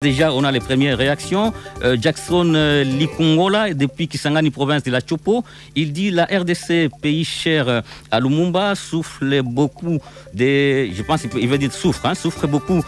Déjà, on a les premières réactions. Jackson Likongola, depuis Kisangani, province de la Chopo, il dit la RDC, pays cher à Lumumba, souffre beaucoup je pense qu'il veut dire souffre beaucoup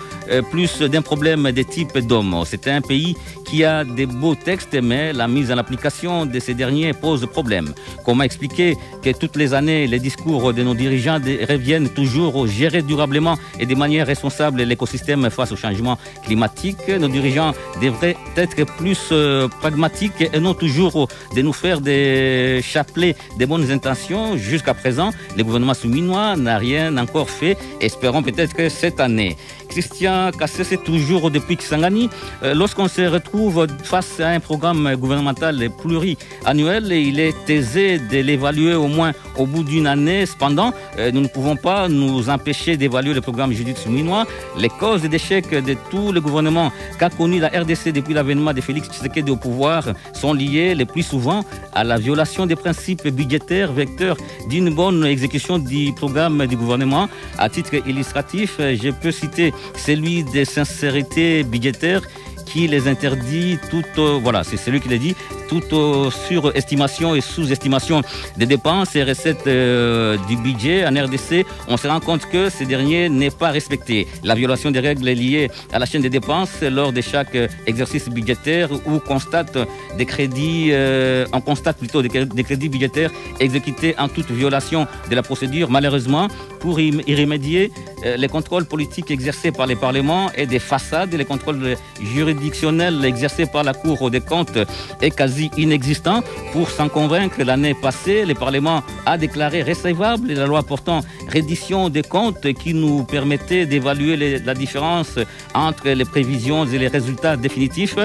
plus d'un problème de type d'homme. C'est un pays qui a des beaux textes, mais la mise en application de ces derniers pose problème. Comment expliquer que toutes les années, les discours de nos dirigeants reviennent toujours gérer durablement et de manière responsable l'écosystème face au changement climatique? Nos dirigeants devraient être plus pragmatiques et non toujours de nous faire des chapelets de bonnes intentions. Jusqu'à présent, le gouvernement souminois n'a rien encore fait. Espérons peut-être que cette année. Christian Kassé, c'est toujours depuis Kisangani. Lorsqu'on se retrouve face à un programme gouvernemental pluriannuel, il est aisé de l'évaluer au moins au bout d'une année. Cependant, nous ne pouvons pas nous empêcher d'évaluer le programme Judith Souminois. Les causes d'échec de tout le gouvernement qu'a connu la RDC depuis l'avènement de Félix Tshisekedi au pouvoir sont liées le plus souvent à la violation des principes budgétaires, vecteurs d'une bonne exécution du programme du gouvernement. À titre illustratif, je peux citer celui de sincérité budgétaire qui les interdit c'est celui qui l'a dit, toute surestimation et sous-estimation des dépenses et recettes du budget en RDC. On se rend compte que ces derniers n'est pas respecté. La violation des règles liées à la chaîne des dépenses lors de chaque exercice budgétaire où on constate des crédits budgétaires exécutés en toute violation de la procédure. Malheureusement, pour y remédier, les contrôles politiques exercés par les parlements et des façades, les contrôles juridictionnels exercés par la Cour des comptes est quasi inexistant. Pour s'en convaincre, l'année passée, le Parlement a déclaré recevable la loi portant reddition des comptes qui nous permettait d'évaluer la différence entre les prévisions et les résultats définitifs.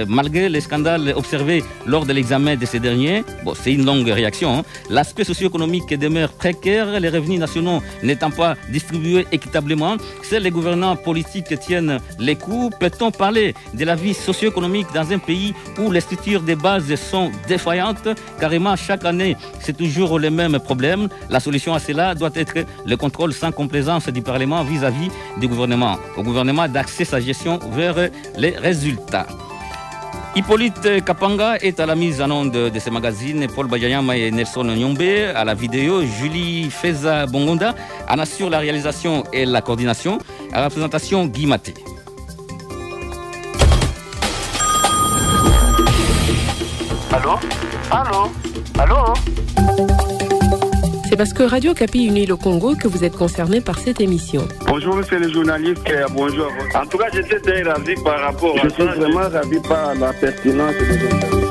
Malgré les scandales observés lors de l'examen de ces derniers, c'est une longue réaction. L'aspect socio-économique demeure précaire, les revenus nationaux n'étant pas distribués équitablement. Seuls les gouvernants politiques tiennent les coups. Peut-on parler de la vie socio-économique dans un pays où les structures de base sont défaillantes? Carrément, chaque année, c'est toujours les mêmes problèmes. La solution à cela doit être le contrôle sans complaisance du Parlement vis-à-vis du gouvernement. Au gouvernement d'axer sa gestion vers les résultats. Hippolyte Kapanga est à la mise en onde de ce magazine, Paul Bajayama et Nelson Nyombe à la vidéo, Julie Feza Bongonda en assure la réalisation et la coordination, à la présentation Guy Maté. Allô? Allô? Allô? C'est parce que Radio Kapi unit le Congo que vous êtes concerné par cette émission. Bonjour, monsieur le journaliste. Bonjour. En tout cas, j'étais très ravi par rapport à ça. Je suis vraiment ravi par la pertinence de l'interview.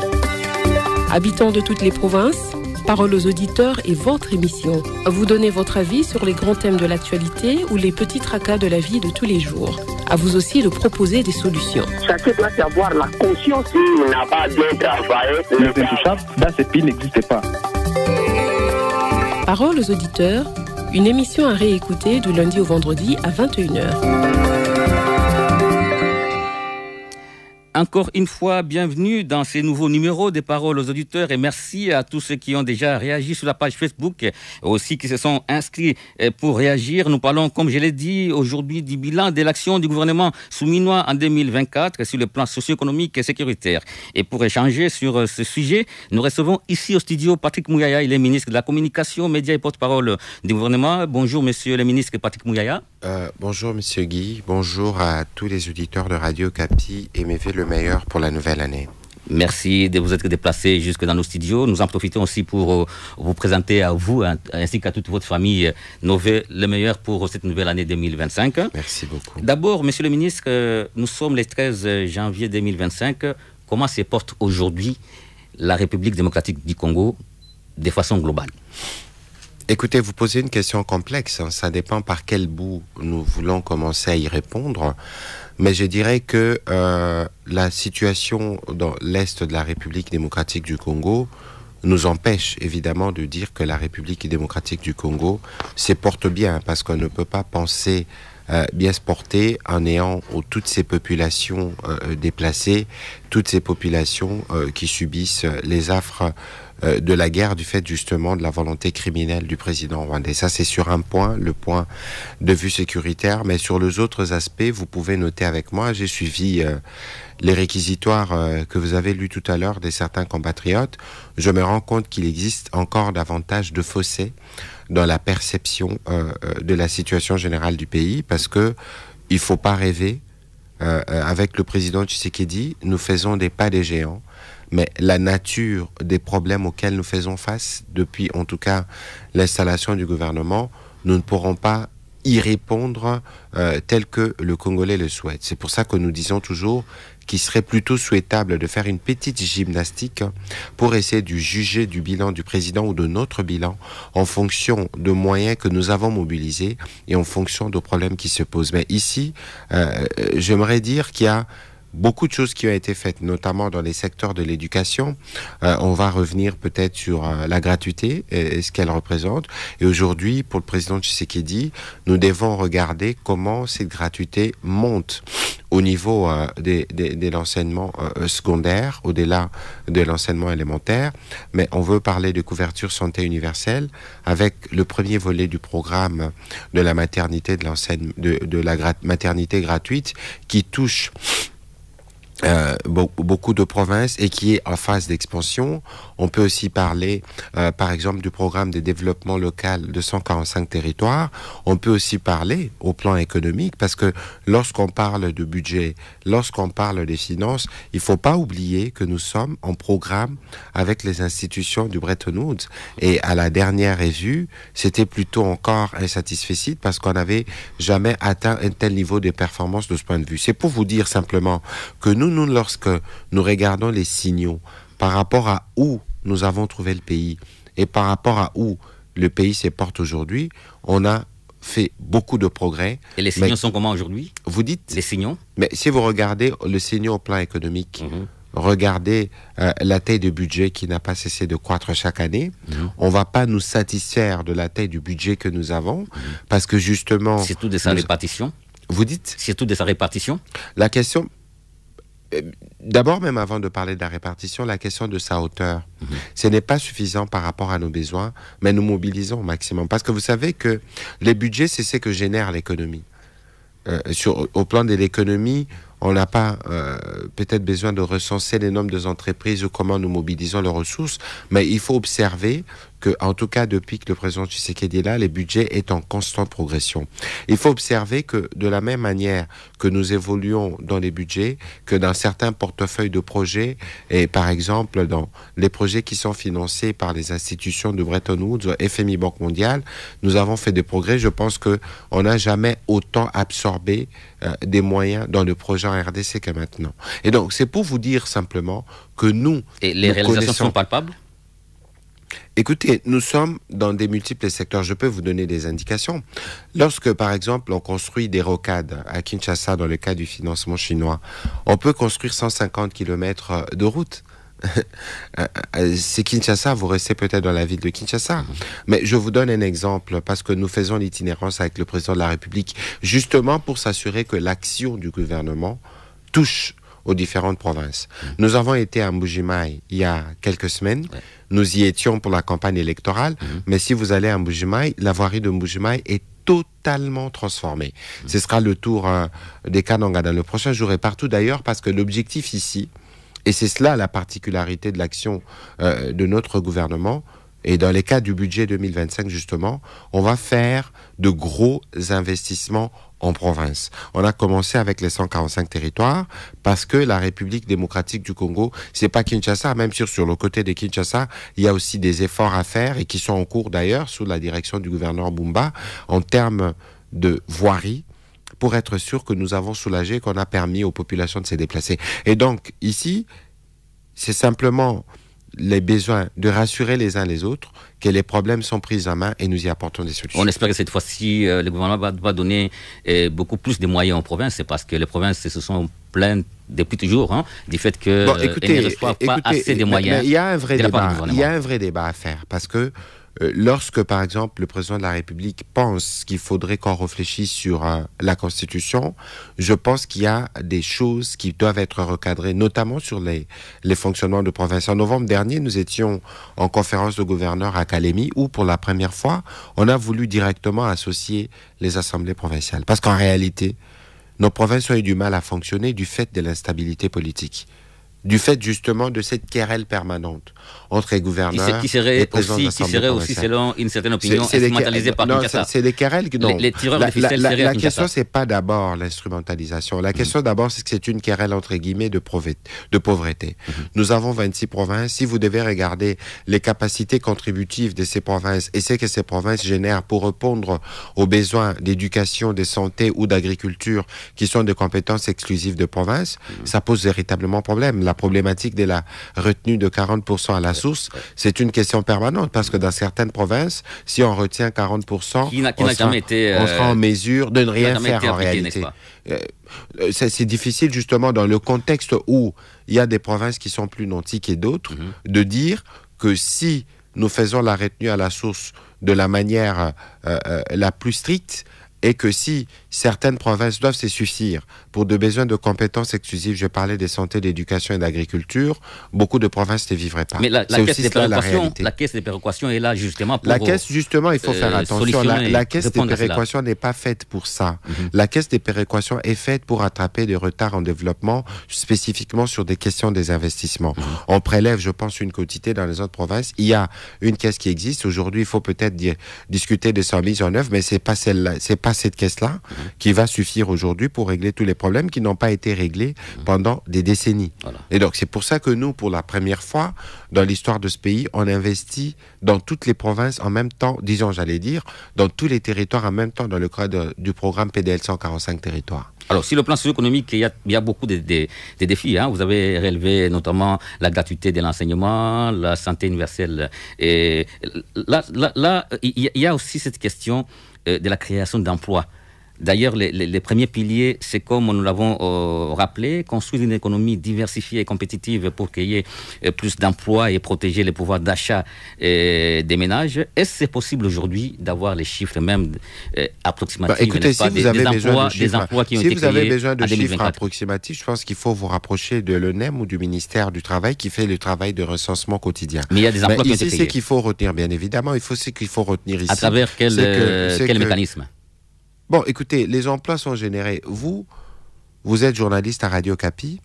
Habitants de toutes les provinces, parole aux auditeurs et votre émission. Vous donnez votre avis sur les grands thèmes de l'actualité ou les petits tracas de la vie de tous les jours. À vous aussi de proposer des solutions. Chacun doit avoir la conscience qu'il n'a pas bien travaillé. Les intouchables, dans ce pays, n'existait pas. Parole aux auditeurs, une émission à réécouter du lundi au vendredi à 21h. Encore une fois, bienvenue dans ces nouveaux numéros des Paroles aux auditeurs et merci à tous ceux qui ont déjà réagi sur la page Facebook, aussi qui se sont inscrits pour réagir. Nous parlons, comme je l'ai dit, aujourd'hui du bilan de l'action du gouvernement souminois en 2024 sur le plan socio-économique et sécuritaire. Et pour échanger sur ce sujet, nous recevons ici au studio Patrick Mouyaya, il est ministre de la Communication, Médias et porte-parole du gouvernement. Bonjour, monsieur le ministre Patrick Mouyaya. Bonjour, monsieur Guy. Bonjour à tous les auditeurs de Radio Kapi et mes vœux le meilleur pour la nouvelle année. Merci de vous être déplacé jusque dans nos studios. Nous en profitons aussi pour vous présenter à vous ainsi qu'à toute votre famille nos vœux le meilleur pour cette nouvelle année 2025. Merci beaucoup. D'abord, monsieur le ministre, nous sommes le 13 janvier 2025. Comment se porte aujourd'hui la République démocratique du Congo de façon globale? Écoutez, vous posez une question complexe. Ça dépend par quel bout nous voulons commencer à y répondre. Mais je dirais que la situation dans l'Est de la République démocratique du Congo nous empêche évidemment de dire que la République démocratique du Congo se porte bien, parce qu'on ne peut pas penser bien se porter en ayant toutes ces populations déplacées, toutes ces populations qui subissent les affres de la guerre du fait justement de la volonté criminelle du président rwandais. Ça, c'est sur un point, le point de vue sécuritaire, mais sur les autres aspects, vous pouvez noter avec moi, j'ai suivi les réquisitoires que vous avez lus tout à l'heure de certains compatriotes. Je me rends compte qu'il existe encore davantage de fossés dans la perception de la situation générale du pays, parce que il faut pas rêver. Avec le président Tshisekedi, nous faisons des pas des géants, mais la nature des problèmes auxquels nous faisons face depuis, en tout cas, l'installation du gouvernement, nous ne pourrons pas y répondre tel que le Congolais le souhaite. C'est pour ça que nous disons toujours qu'il serait plutôt souhaitable de faire une petite gymnastique pour essayer de juger du bilan du président ou de notre bilan en fonction de moyens que nous avons mobilisés et en fonction de problèmes qui se posent. Mais ici, j'aimerais dire qu'il y a beaucoup de choses qui ont été faites, notamment dans les secteurs de l'éducation. On va revenir peut-être sur la gratuité et ce qu'elle représente. Et aujourd'hui, pour le président Tshisekedi, nous devons regarder comment cette gratuité monte au niveau de l'enseignement secondaire, au-delà de l'enseignement élémentaire. Mais on veut parler de couverture santé universelle avec le premier volet du programme de la maternité, de la maternité gratuite qui touche beaucoup de provinces et qui est en phase d'expansion. On peut aussi parler, par exemple, du programme de développement local de 145 territoires. On peut aussi parler au plan économique, parce que lorsqu'on parle de budget, lorsqu'on parle des finances, il faut pas oublier que nous sommes en programme avec les institutions du Bretton Woods. Et à la dernière revue, c'était plutôt encore insatisfait parce qu'on n'avait jamais atteint un tel niveau de performance de ce point de vue. C'est pour vous dire simplement que nous, lorsque nous regardons les signaux par rapport à où nous avons trouvé le pays et par rapport à où le pays se porte aujourd'hui, on a fait beaucoup de progrès. Et les signaux sont comment aujourd'hui? Vous dites? Les signaux? Mais si vous regardez le signaux au plan économique, regardez la taille de budget qui n'a pas cessé de croître chaque année. On va pas nous satisfaire de la taille du budget que nous avons, parce que justement... C'est tout de sa répartition? Vous dites? C'est tout de sa répartition? La question... D'abord, même avant de parler de la répartition, la question de sa hauteur. Ce n'est pas suffisant par rapport à nos besoins, mais nous mobilisons au maximum. Parce que vous savez que les budgets, c'est ce que génère l'économie. Au plan de l'économie, on n'a pas peut-être besoin de recenser les nombres d'entreprises ou comment nous mobilisons les ressources, mais il faut observer que, en tout cas, depuis que le président Tshisekedi est là, les budgets est en constante progression. Il faut observer que, de la même manière que nous évoluons dans les budgets, que dans certains portefeuilles de projets, et par exemple dans les projets qui sont financés par les institutions de Bretton Woods, FMI, Banque mondiale, nous avons fait des progrès. Je pense qu'on n'a jamais autant absorbé des moyens dans le projet en RDC que maintenant. Et donc, c'est pour vous dire simplement que nous... Et les réalisations sont palpables? Écoutez, nous sommes dans des multiples secteurs. Je peux vous donner des indications. Lorsque, par exemple, on construit des rocades à Kinshasa dans le cas du financement chinois, on peut construire 150 km de route. C'est Kinshasa, vous restez peut-être dans la ville de Kinshasa. Mais je vous donne un exemple, parce que nous faisons l'itinérance avec le président de la République, justement pour s'assurer que l'action du gouvernement touche aux différentes provinces. Nous avons été à Mbuji-Mayi il y a quelques semaines. Nous y étions pour la campagne électorale. Mais si vous allez à Mbuji-Mayi, la voirie de Mbuji-Mayi est totalement transformée. Ce sera le tour des Kananga dans le prochain jour et partout d'ailleurs, parce que l'objectif ici, et c'est cela la particularité de l'action de notre gouvernement, et dans les cas du budget 2025 justement, on va faire de gros investissements en province. On a commencé avec les 145 territoires parce que la République démocratique du Congo, c'est pas Kinshasa, même sur le côté de Kinshasa, il y a aussi des efforts à faire et qui sont en cours d'ailleurs sous la direction du gouverneur Bumba en termes de voirie, pour être sûr que nous avons soulagé, qu'on a permis aux populations de se déplacer. Et donc, ici, c'est simplement les besoins de rassurer les uns les autres que les problèmes sont pris en main et nous y apportons des solutions. On espère que cette fois-ci, le gouvernement va donner beaucoup plus de moyens aux provinces. C'est parce que les provinces se sont plaintes depuis toujours du fait qu'elles ne reçoivent pas assez de moyens. Il y a un vrai débat. Il y a un vrai débat à faire parce que lorsque, par exemple, le président de la République pense qu'il faudrait qu'on réfléchisse sur la Constitution, je pense qu'il y a des choses qui doivent être recadrées, notamment sur les fonctionnements de province. En novembre dernier, nous étions en conférence de gouverneurs à Kalemi, où, pour la première fois, on a voulu directement associer les assemblées provinciales. Parce qu'en réalité, nos provinces ont eu du mal à fonctionner du fait de l'instabilité politique. Du fait justement de cette querelle permanente entre les gouverneurs qui serait et présidents aussi, d'assemblée qui serait aussi, provinciale. selon une certaine opinion, instrumentalisée par Kinshasa. Non, c'est des querelles. Non. Les tireurs de ficelle seraient à la Kinshasa. question, c'est pas d'abord l'instrumentalisation. La question d'abord, c'est que c'est une querelle entre guillemets de pauvreté. Nous avons 26 provinces. Si vous devez regarder les capacités contributives de ces provinces et ce que ces provinces génèrent pour répondre aux besoins d'éducation, de santé ou d'agriculture qui sont des compétences exclusives de provinces, ça pose véritablement problème. La problématique de la retenue de 40% à la source, c'est une question permanente parce que dans certaines provinces, si on retient 40%, on sera en mesure de ne rien faire en réalité. C'est difficile justement dans le contexte où il y a des provinces qui sont plus nantis que d'autres, de dire que si nous faisons la retenue à la source de la manière la plus stricte, et que si certaines provinces doivent se suffire pour des besoins de compétences exclusives, je parlais des santé, d'éducation et d'agriculture, beaucoup de provinces ne vivraient pas. Mais la caisse des péréquations est là justement pour... La caisse, justement, il faut faire attention. La caisse des péréquations n'est pas faite pour ça. La caisse des péréquations est faite pour attraper des retards en développement, spécifiquement sur des questions des investissements. On prélève, je pense, une quotité dans les autres provinces. Il y a une caisse qui existe. Aujourd'hui, il faut peut-être discuter de sa mise en œuvre, mais c'est pas celle-là, c'est pas cette caisse-là qui va suffire aujourd'hui pour régler tous les problèmes qui n'ont pas été réglés pendant des décennies. Voilà. Et donc, c'est pour ça que nous, pour la première fois dans l'histoire de ce pays, on investit dans toutes les provinces en même temps, disons, j'allais dire, dans tous les territoires en même temps dans le cadre du programme PDL 145 territoires. Alors, sur le plan socio-économique, il y a beaucoup de défis. Vous avez relevé notamment la gratuité de l'enseignement, la santé universelle. Et là, il y a aussi cette question de la création d'emplois. D'ailleurs, les premiers piliers, c'est comme nous l'avons rappelé, construire une économie diversifiée et compétitive pour qu'il y ait plus d'emplois et protéger les pouvoirs d'achat des ménages. Est-ce que c'est possible aujourd'hui d'avoir les chiffres même approximatifs? Écoutez, si vous avez besoin de chiffres chiffres approximatifs, je pense qu'il faut vous rapprocher de l'ONEM ou du ministère du Travail qui fait le travail de recensement quotidien. Mais il y a des emplois qui ont été créés. C'est qu'il faut retenir, bien évidemment. Ce qu'il faut retenir ici. À travers quel mécanisme? Bon, écoutez, les emplois sont générés. Vous êtes journaliste à Radio Capi.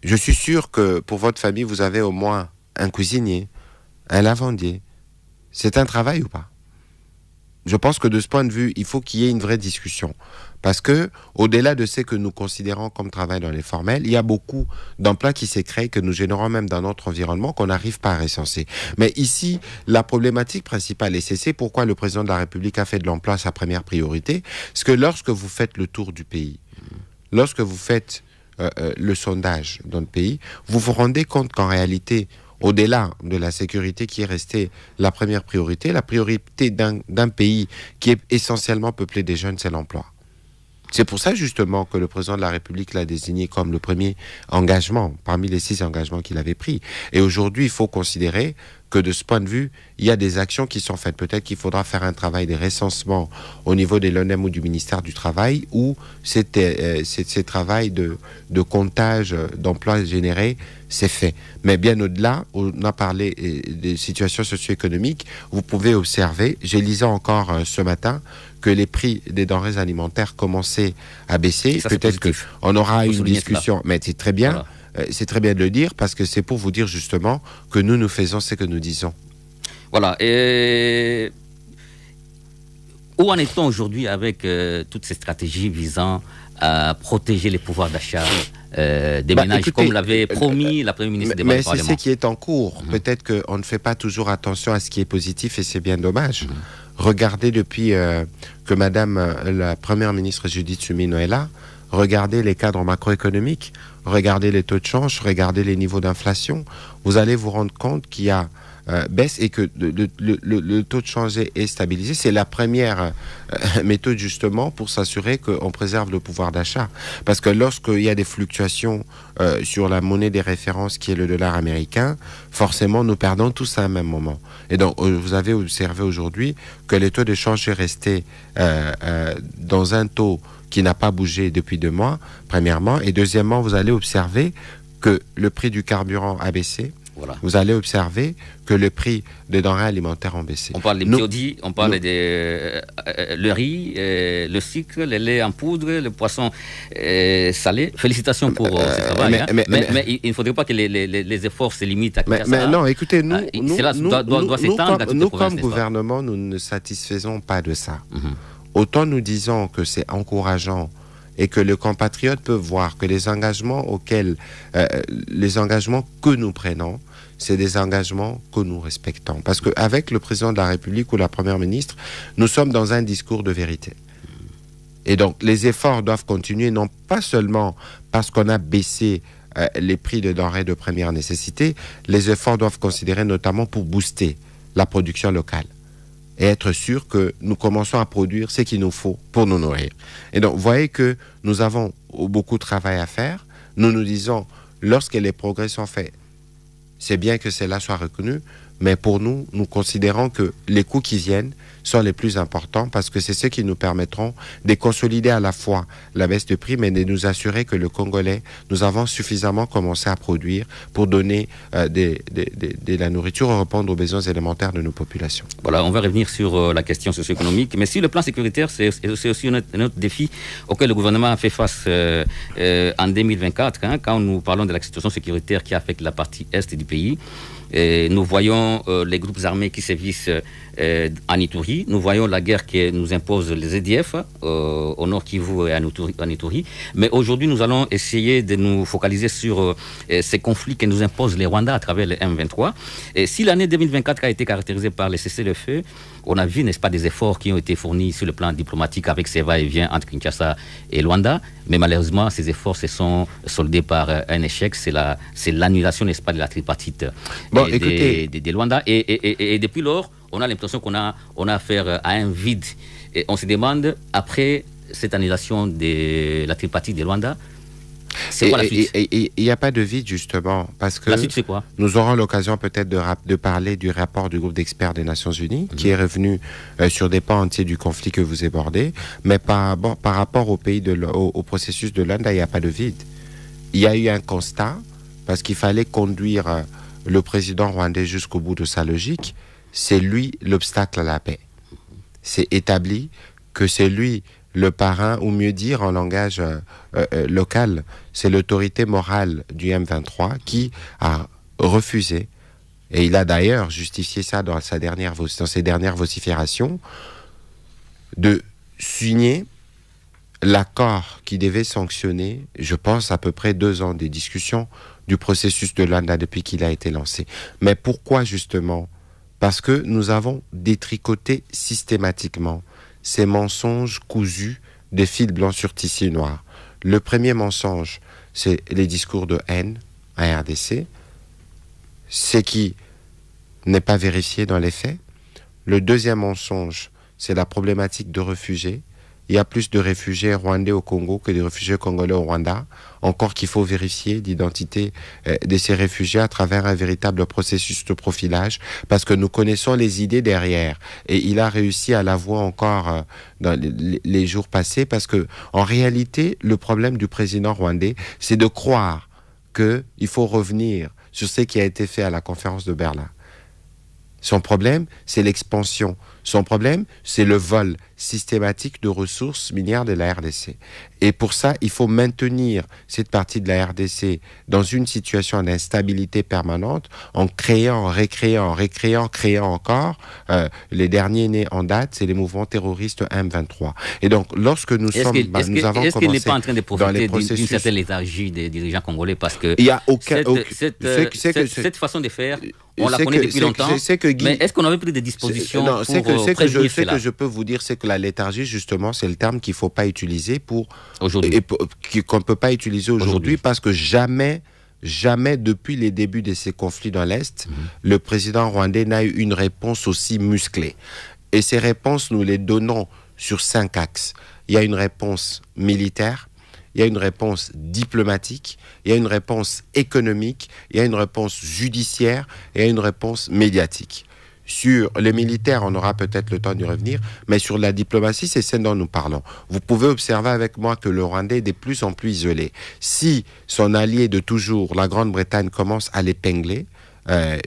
Je suis sûr que pour votre famille, vous avez au moins un cuisinier, un lavandier. C'est un travail ou pas? Je pense que de ce point de vue, il faut qu'il y ait une vraie discussion. Parce que, au-delà de ce que nous considérons comme travail dans les formels, il y a beaucoup d'emplois qui s'est créé, que nous générons même dans notre environnement, qu'on n'arrive pas à recenser. Mais ici, la problématique principale, et c'est pourquoi le président de la République a fait de l'emploi sa première priorité, c'est que lorsque vous faites le tour du pays, lorsque vous faites le sondage dans le pays, vous vous rendez compte qu'en réalité, au-delà de la sécurité qui est restée la première priorité, la priorité d'un pays qui est essentiellement peuplé des jeunes, c'est l'emploi. C'est pour ça justement que le président de la République l'a désigné comme le premier engagement parmi les 6 engagements qu'il avait pris. Et aujourd'hui, il faut considérer que de ce point de vue, il y a des actions qui sont faites. Peut-être qu'il faudra faire un travail de recensement au niveau de l'ONEM ou du ministère du Travail, où ce travail de comptage d'emplois générés, c'est fait. Mais bien au-delà, on a parlé des situations socio-économiques, vous pouvez observer, j'ai lisé encore ce matin, que les prix des denrées alimentaires commençaient à baisser. Peut-être qu'on aura une discussion, mais c'est très bien. Voilà. C'est très bien de le dire parce que c'est pour vous dire justement que nous faisons ce que nous disons. Voilà. Et où en est-on aujourd'hui avec toutes ces stratégies visant à protéger les pouvoirs d'achat des ménages, écoutez, comme l'avait promis la Première ministre des Mais c'est ce qui est en cours. Peut-être qu'on ne fait pas toujours attention à ce qui est positif et c'est bien dommage. Regardez depuis que Madame la Première ministre Judith Suminho est là, regardez les cadres macroéconomiques, regardez les taux de change, regardez les niveaux d'inflation. Vous allez vous rendre compte qu'il y a baisse et que le taux de change est stabilisé. C'est la première méthode justement pour s'assurer qu'on préserve le pouvoir d'achat. Parce que lorsqu'il y a des fluctuations sur la monnaie des références qui est le dollar américain, forcément nous perdons tous à un même moment. Et donc vous avez observé aujourd'hui que les taux de change est resté dans un taux qui n'a pas bougé depuis 2 mois, premièrement. Et deuxièmement, vous allez observer que le prix du carburant a baissé. Voilà. Vous allez observer que le prix des denrées alimentaires ont baissé. On parle des biodis, on parle de le riz, le sucre, le lait en poudre, le poisson salé. Félicitations pour ce travail. Mais il ne faudrait pas que les efforts se limitent à ça. Mais non, écoutez, nous comme gouvernement, nous ne satisfaisons pas de ça. Autant nous disons que c'est encourageant et que le compatriote peut voir que les engagements que nous prenons, c'est des engagements que nous respectons. Parce qu'avec le président de la République ou la première ministre, nous sommes dans un discours de vérité. Et donc, les efforts doivent continuer, non pas seulement parce qu'on a baissé les prix de denrées de première nécessité, les efforts doivent considérer notamment pour booster la production locale et être sûr que nous commençons à produire ce qu'il nous faut pour nous nourrir. Et donc, vous voyez que nous avons beaucoup de travail à faire. Nous nous disons, lorsque les progrès sont faits, c'est bien que cela soit reconnu, mais pour nous, nous considérons que les coûts qui viennent sont les plus importants parce que c'est ceux qui nous permettront de consolider à la fois la baisse de prix, mais de nous assurer que le Congolais, nous avons suffisamment commencé à produire pour donner de la nourriture et répondre aux besoins élémentaires de nos populations. Voilà, on va revenir sur la question socio-économique, mais sur le plan sécuritaire, c'est aussi un autre défi auquel le gouvernement a fait face en 2024, quand nous parlons de la situation sécuritaire qui affecte la partie est du pays. Et nous voyons les groupes armés qui sévissent en Ituri. Nous voyons la guerre que nous imposent les EDF au Nord Kivu et en Ituri. Mais aujourd'hui, nous allons essayer de nous focaliser sur ces conflits que nous imposent les Rwandais à travers les M23. Et si l'année 2024 a été caractérisée par les cessez-le-feu, on a vu, n'est-ce pas, des efforts qui ont été fournis sur le plan diplomatique avec ces va-et-vient entre Kinshasa et Luanda. Mais malheureusement, ces efforts se sont soldés par un échec. C'est l'annulation, n'est-ce pas, de la tripartite des Luanda. Et depuis lors, on a l'impression qu'on a affaire à un vide. Et on se demande, après cette annulation de la tripartite des Luanda, c'est quoi la suite? Il n'y a pas de vide, justement, parce que la suite, c'est quoi? Nous aurons l'occasion peut-être de parler du rapport du groupe d'experts des Nations Unies, qui est revenu sur des pans entiers du conflit que vous abordez, mais par rapport au processus de Luanda, il n'y a pas de vide. Il y a eu un constat, parce qu'il fallait conduire le président rwandais jusqu'au bout de sa logique. C'est lui l'obstacle à la paix. C'est établi que c'est lui le parrain, ou mieux dire en langage local, c'est l'autorité morale du M23 qui a refusé, et il a d'ailleurs justifié ça dans ses dernières vociférations, de signer l'accord qui devait sanctionner, je pense, à peu près 2 ans des discussions du processus de Luanda depuis qu'il a été lancé. Mais pourquoi justement? Parce que nous avons détricoté systématiquement ces mensonges cousus des fils blancs sur tissu noir. Le premier mensonge, c'est les discours de haine à RDC, ce qui n'est pas vérifié dans les faits. Le deuxième mensonge, c'est la problématique de réfugiés. Il y a plus de réfugiés rwandais au Congo que de réfugiés congolais au Rwanda. Encore qu'il faut vérifier l'identité de ces réfugiés à travers un véritable processus de profilage, parce que nous connaissons les idées derrière. Et il a réussi à l'avouer encore dans les jours passés, parce que en réalité, le problème du président rwandais, c'est de croire qu'il faut revenir sur ce qui a été fait à la conférence de Berlin. Son problème, c'est l'expansion. Son problème, c'est le vol systématique de ressources minières de la RDC. Et pour ça, il faut maintenir cette partie de la RDC dans une situation d'instabilité permanente en créant, récréant, créant encore. Les derniers nés en date, c'est les mouvements terroristes M23. Et donc, lorsque nous avons commencé... Est-ce qu'il n'est pas en train de profiter d'une certaine léthargie des dirigeants congolais? Parce que il y a cette façon de faire, on la connaît depuis longtemps. Mais est-ce qu'on avait pris des dispositions pour prévenir cela? Ce que je peux vous dire, c'est que la léthargie, justement, c'est le terme qu'il ne faut pas utiliser qu'on ne peut pas utiliser aujourd'hui, parce que jamais jamais depuis les débuts de ces conflits dans l'Est, le président rwandais n'a eu une réponse aussi musclée. Et ces réponses, nous les donnons sur 5 axes. Il y a une réponse militaire, il y a une réponse diplomatique, il y a une réponse économique, il y a une réponse judiciaire et il y a une réponse médiatique. Sur les militaires, on aura peut-être le temps d'y revenir, mais sur la diplomatie, c'est celle dont nous parlons. Vous pouvez observer avec moi que le Rwandais est de plus en plus isolé. Si son allié de toujours, la Grande-Bretagne, commence à l'épingler,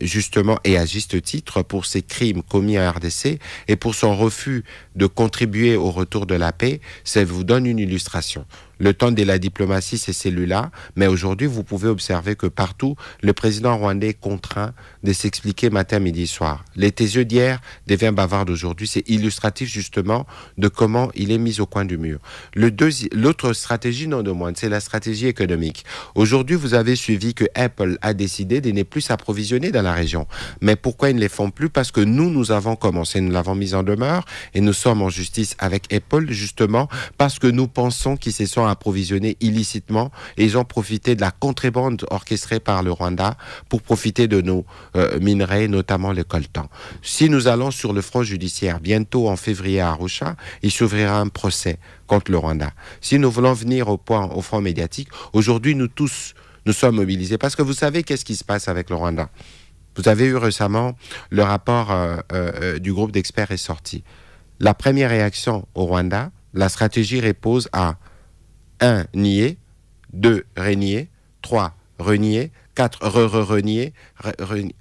justement, et à juste titre, pour ses crimes commis en RDC et pour son refus de contribuer au retour de la paix, ça vous donne une illustration. Le temps de la diplomatie, c'est celui-là, mais aujourd'hui, vous pouvez observer que partout, le président rwandais est contraint de s'expliquer matin, midi, soir. Les taiseux d'hier devient bavard d'aujourd'hui. C'est illustratif, justement, de comment il est mis au coin du mur. L'autre stratégie, non de moindre, c'est la stratégie économique. Aujourd'hui, vous avez suivi que Apple a décidé de ne plus s'approvisionner dans la région. Mais pourquoi ils ne les font plus? Parce que nous avons commencé, nous l'avons mis en demeure, et nous sommes en justice avec Apple, justement, parce que nous pensons qu'ils se sont approvisionnés illicitement et ils ont profité de la contrebande orchestrée par le Rwanda pour profiter de nos minerais, notamment le coltan. Si nous allons sur le front judiciaire, bientôt en février à Arusha, il s'ouvrira un procès contre le Rwanda. Si nous voulons venir au front médiatique, aujourd'hui nous tous, nous sommes mobilisés parce que vous savez qu'est-ce qui se passe avec le Rwanda. Vous avez eu récemment le rapport du groupe d'experts est sorti. La première réaction au Rwanda, la stratégie repose à 1. Nier, 2. Renier, 3. Renier, 4. Renier.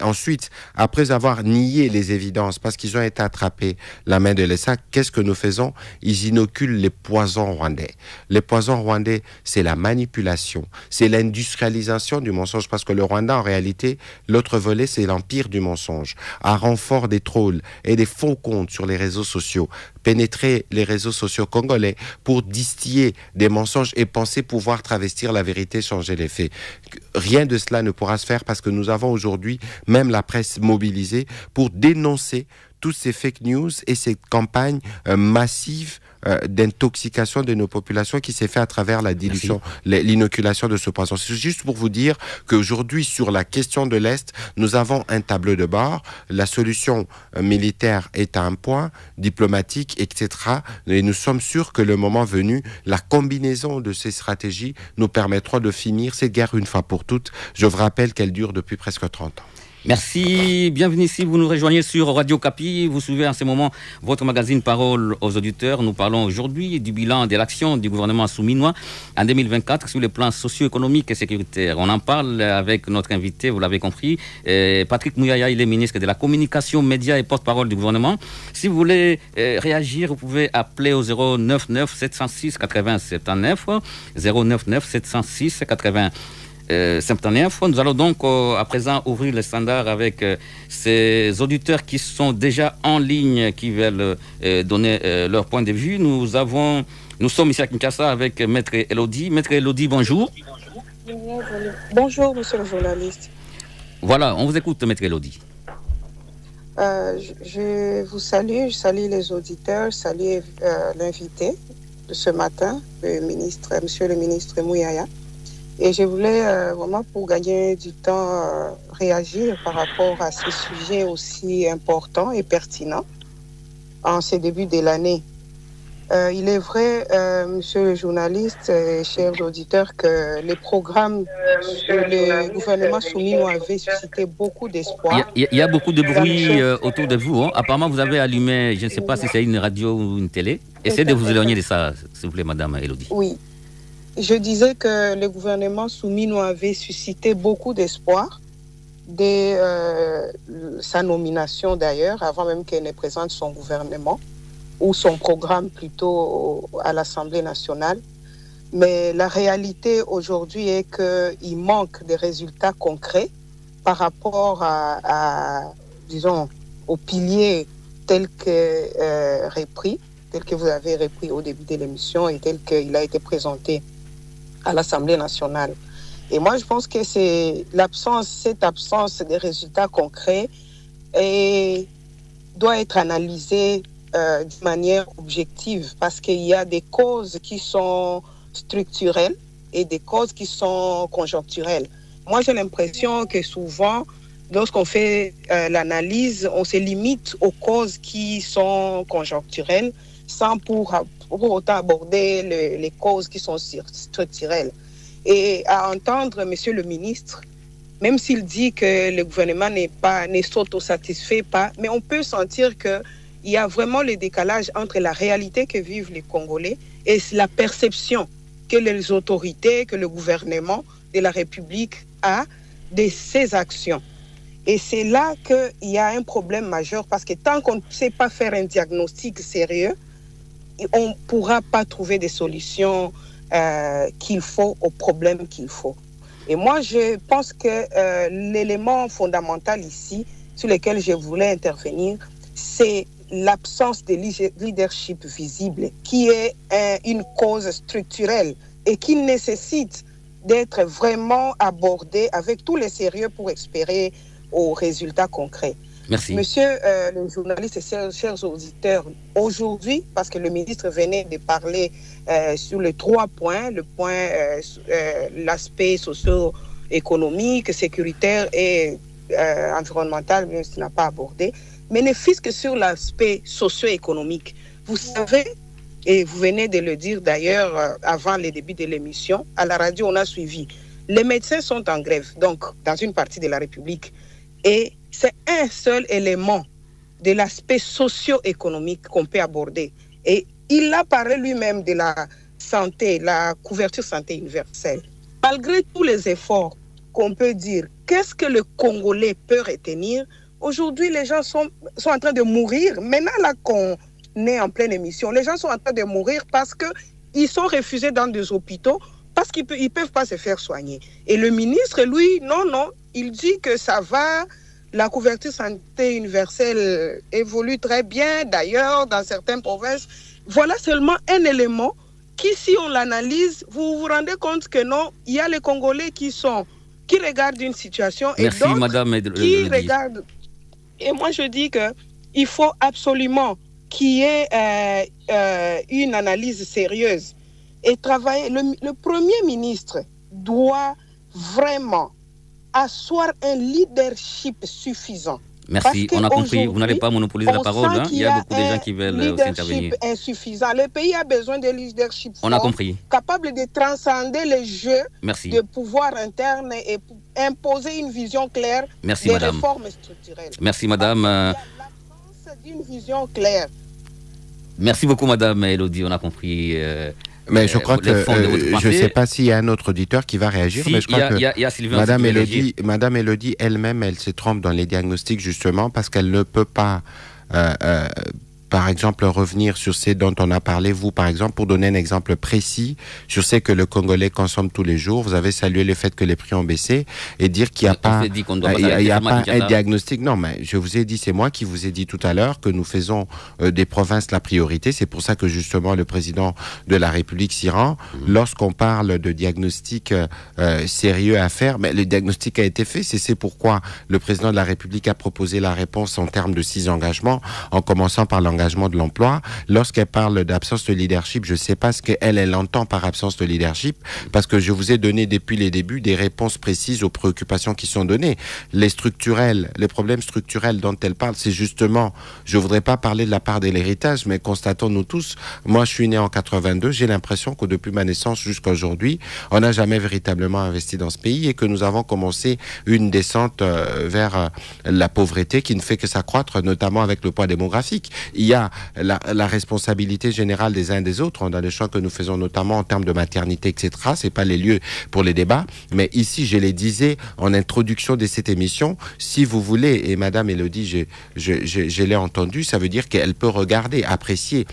Ensuite, après avoir nié les évidences, parce qu'ils ont été attrapés la main de l'État, qu'est-ce que nous faisons? Ils inoculent les poisons rwandais. Les poisons rwandais, c'est la manipulation, c'est l'industrialisation du mensonge, parce que le Rwanda, en réalité, l'autre volet, c'est l'empire du mensonge, à renfort des trolls et des faux comptes sur les réseaux sociaux, pénétrer les réseaux sociaux congolais pour distiller des mensonges et penser pouvoir travestir la vérité, changer les faits. Rien de cela ne pourra se faire parce que nous avons aujourd'hui même la presse mobilisée pour dénoncer toutes ces fake news et ces campagnes massives d'intoxication de nos populations qui s'est fait à travers la dilution, l'inoculation de ce poison. C'est juste pour vous dire qu'aujourd'hui, sur la question de l'Est, nous avons un tableau de bord. La solution militaire est à un point, diplomatique, etc. Et nous sommes sûrs que le moment venu, la combinaison de ces stratégies nous permettra de finir cette guerre une fois pour toutes. Je vous rappelle qu'elle dure depuis presque 30 ans. Merci, bienvenue ici, vous nous rejoignez sur Radio Kapi, vous suivez en ce moment votre magazine Parole aux auditeurs. Nous parlons aujourd'hui du bilan de l'action du gouvernement souminois en 2024 sur les plans socio-économiques et sécuritaires. On en parle avec notre invité, vous l'avez compris, Patrick Mouyaya, il est ministre de la Communication, Médias et porte-parole du gouvernement. Si vous voulez réagir, vous pouvez appeler au 099 706 80 79, 099 706 80 79. Nous allons donc à présent ouvrir le standard avec ces auditeurs qui sont déjà en ligne, qui veulent donner leur point de vue. Nous sommes ici à Kinshasa avec Maître Elodie. Maître Elodie, bonjour. Bonjour, monsieur le journaliste. Voilà, on vous écoute, Maître Elodie. Je vous salue, je salue les auditeurs, je salue l'invité de ce matin, monsieur le ministre Mouyaya. Et je voulais vraiment, pour gagner du temps, réagir par rapport à ce sujet aussi important et pertinent en ce début de l'année. Il est vrai, monsieur le journaliste, chers auditeurs, que les programmes sur le gouvernement souminois avaient suscité beaucoup d'espoir. Il y a beaucoup de bruit autour de vous. Hein. Apparemment, vous avez allumé, je ne sais pas si c'est une radio ou une télé. Essayez de vous éloigner de ça, s'il vous plaît, madame Elodie. Oui. Je disais que le gouvernement souminois avait suscité beaucoup d'espoir dès sa nomination d'ailleurs, avant même qu'elle ne présente son gouvernement, ou son programme plutôt à l'Assemblée nationale. Mais la réalité aujourd'hui est qu'il manque des résultats concrets par rapport disons, aux piliers tels que repris, tel que vous avez repris au début de l'émission et tel qu'il a été présenté à l'Assemblée nationale. Et moi, je pense que c'est cette absence des résultats concrets doit être analysée de manière objective parce qu'il y a des causes qui sont structurelles et des causes qui sont conjoncturelles. moi j'ai l'impression que souvent, lorsqu'on fait l'analyse, on se limite aux causes qui sont conjoncturelles sans pour autant aborder les causes qui sont structurelles. Et à entendre Monsieur le ministre, même s'il dit que le gouvernement ne s'autosatisfait pas, mais on peut sentir qu'il y a vraiment le décalage entre la réalité que vivent les Congolais et la perception que les autorités, que le gouvernement de la République a de ses actions. Et c'est là qu'il y a un problème majeur, parce que tant qu'on ne sait pas faire un diagnostic sérieux, on ne pourra pas trouver des solutions qu'il faut aux problèmes qu'il faut. Et moi, je pense que l'élément fondamental ici, sur lequel je voulais intervenir, c'est l'absence de leadership visible, qui est une cause structurelle et qui nécessite d'être vraiment abordée avec tous les sérieux pour espérer aux résultats concrets. Merci. Monsieur le journaliste et chers auditeurs, aujourd'hui, parce que le ministre venait de parler sur les 3 points, l'aspect socio-économique, sécuritaire et environnemental, même s'il n'a pas abordé, mais ne fût-ce que sur l'aspect socio-économique. Vous savez, et vous venez de le dire d'ailleurs avant le début de l'émission, à la radio on a suivi, les médecins sont en grève, donc dans une partie de la République, et c'est un seul élément de l'aspect socio-économique qu'on peut aborder. Et il a parlé lui-même de la santé, la couverture santé universelle. Malgré tous les efforts qu'on peut dire, qu'est-ce que le Congolais peut retenir? Aujourd'hui, les gens sont en train de mourir. Maintenant, là qu'on est en pleine émission, les gens sont en train de mourir parce qu'ils sont refusés dans des hôpitaux, parce qu'ils ne peuvent pas se faire soigner. Et le ministre, lui, non, il dit que ça va, la couverture santé universelle évolue très bien, d'ailleurs, dans certaines provinces. Voilà seulement un élément qui, si on l'analyse, vous vous rendez compte que non, il y a les Congolais qui regardent une situation et merci, d'autres madame, qui regardent. Et moi, je dis qu'il faut absolument qu'il y ait une analyse sérieuse et travailler. Le Premier ministre doit vraiment asseoir un leadership suffisant. Merci, on a compris. Vous n'allez pas monopoliser la parole. Hein? Il y a beaucoup de gens qui veulent aussi intervenir. Insuffisant. Le pays a besoin de leadership fort, on a compris, capable de transcender les jeux merci, de pouvoir interne et imposer une vision claire merci, des madame, réformes structurelles. Merci, madame. L'absence d'une vision claire. Merci beaucoup, madame Elodie. On a compris. Mais je crois que je ne sais pas s'il y a un autre auditeur qui va réagir, mais je crois que Madame Elodie elle-même, elle se trompe dans les diagnostics justement parce qu'elle ne peut pas, par exemple, revenir sur ce dont on a parlé, vous par exemple, pour donner un exemple précis sur ce que le Congolais consomme tous les jours. Vous avez salué le fait que les prix ont baissé et dire qu'il n'y a pas, un diagnostic. Non, mais je vous ai dit, c'est moi qui vous ai dit tout à l'heure que nous faisons des provinces la priorité. C'est pour ça que justement le président de la République s'y rend. Lorsqu'on parle de diagnostic sérieux à faire, mais le diagnostic a été fait. C'est pourquoi le président de la République a proposé la réponse en termes de 6 engagements, en commençant par l'engagement de l'emploi. Lorsqu'elle parle d'absence de leadership, je ne sais pas ce qu'elle entend par absence de leadership, parce que je vous ai donné depuis les débuts des réponses précises aux préoccupations qui sont données. Les problèmes structurels dont elle parle, c'est justement, je ne voudrais pas parler de la part de l'héritage, mais constatons-nous tous, moi je suis né en 82, j'ai l'impression que depuis ma naissance jusqu'à aujourd'hui, on n'a jamais véritablement investi dans ce pays et que nous avons commencé une descente vers la pauvreté qui ne fait que s'accroître, notamment avec le poids démographique. Il y a la responsabilité générale des uns et des autres dans les choix que nous faisons, notamment en termes de maternité, etc. C'est pas les lieux pour les débats, mais ici, je les disais en introduction de cette émission, si vous voulez, et Madame Elodie, je l'ai entendu, ça veut dire qu'elle peut regarder, apprécier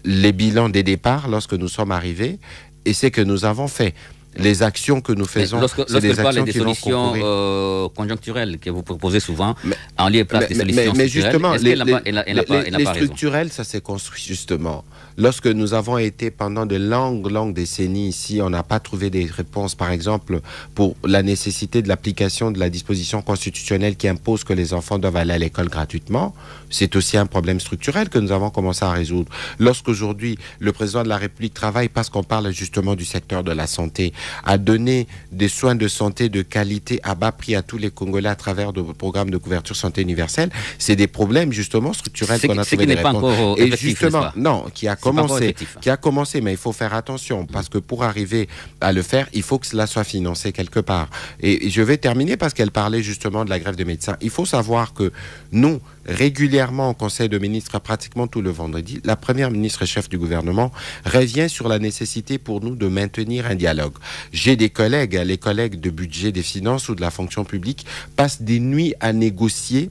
les bilans des départs lorsque nous sommes arrivés et ce que nous avons fait. Les actions que nous faisons, c'est des actions qui vont solutions conjoncturelles que vous proposez souvent, en lieu et place des solutions mais justement, les structurelles, ça s'est construit justement. Lorsque nous avons été pendant de longues décennies ici, on n'a pas trouvé des réponses, par exemple, pour la nécessité de l'application de la disposition constitutionnelle qui impose que les enfants doivent aller à l'école gratuitement. C'est aussi un problème structurel que nous avons commencé à résoudre. Lorsqu'aujourd'hui, le président de la République travaille parce qu'on parle justement du secteur de la santé, à donner des soins de santé de qualité à bas prix à tous les Congolais à travers le programme de couverture santé universelle. C'est des problèmes justement structurels qu'on a trouvé des réponses. Et justement, non, qui a commencé, mais il faut faire attention parce que pour arriver à le faire, il faut que cela soit financé quelque part. Et je vais terminer parce qu'elle parlait justement de la grève des médecins. Il faut savoir que nous, régulièrement au Conseil de ministres, pratiquement tout le vendredi, la première ministre et chef du gouvernement revient sur la nécessité pour nous de maintenir un dialogue. J'ai des collègues, les collègues de budget, des finances ou de la fonction publique passent des nuits à négocier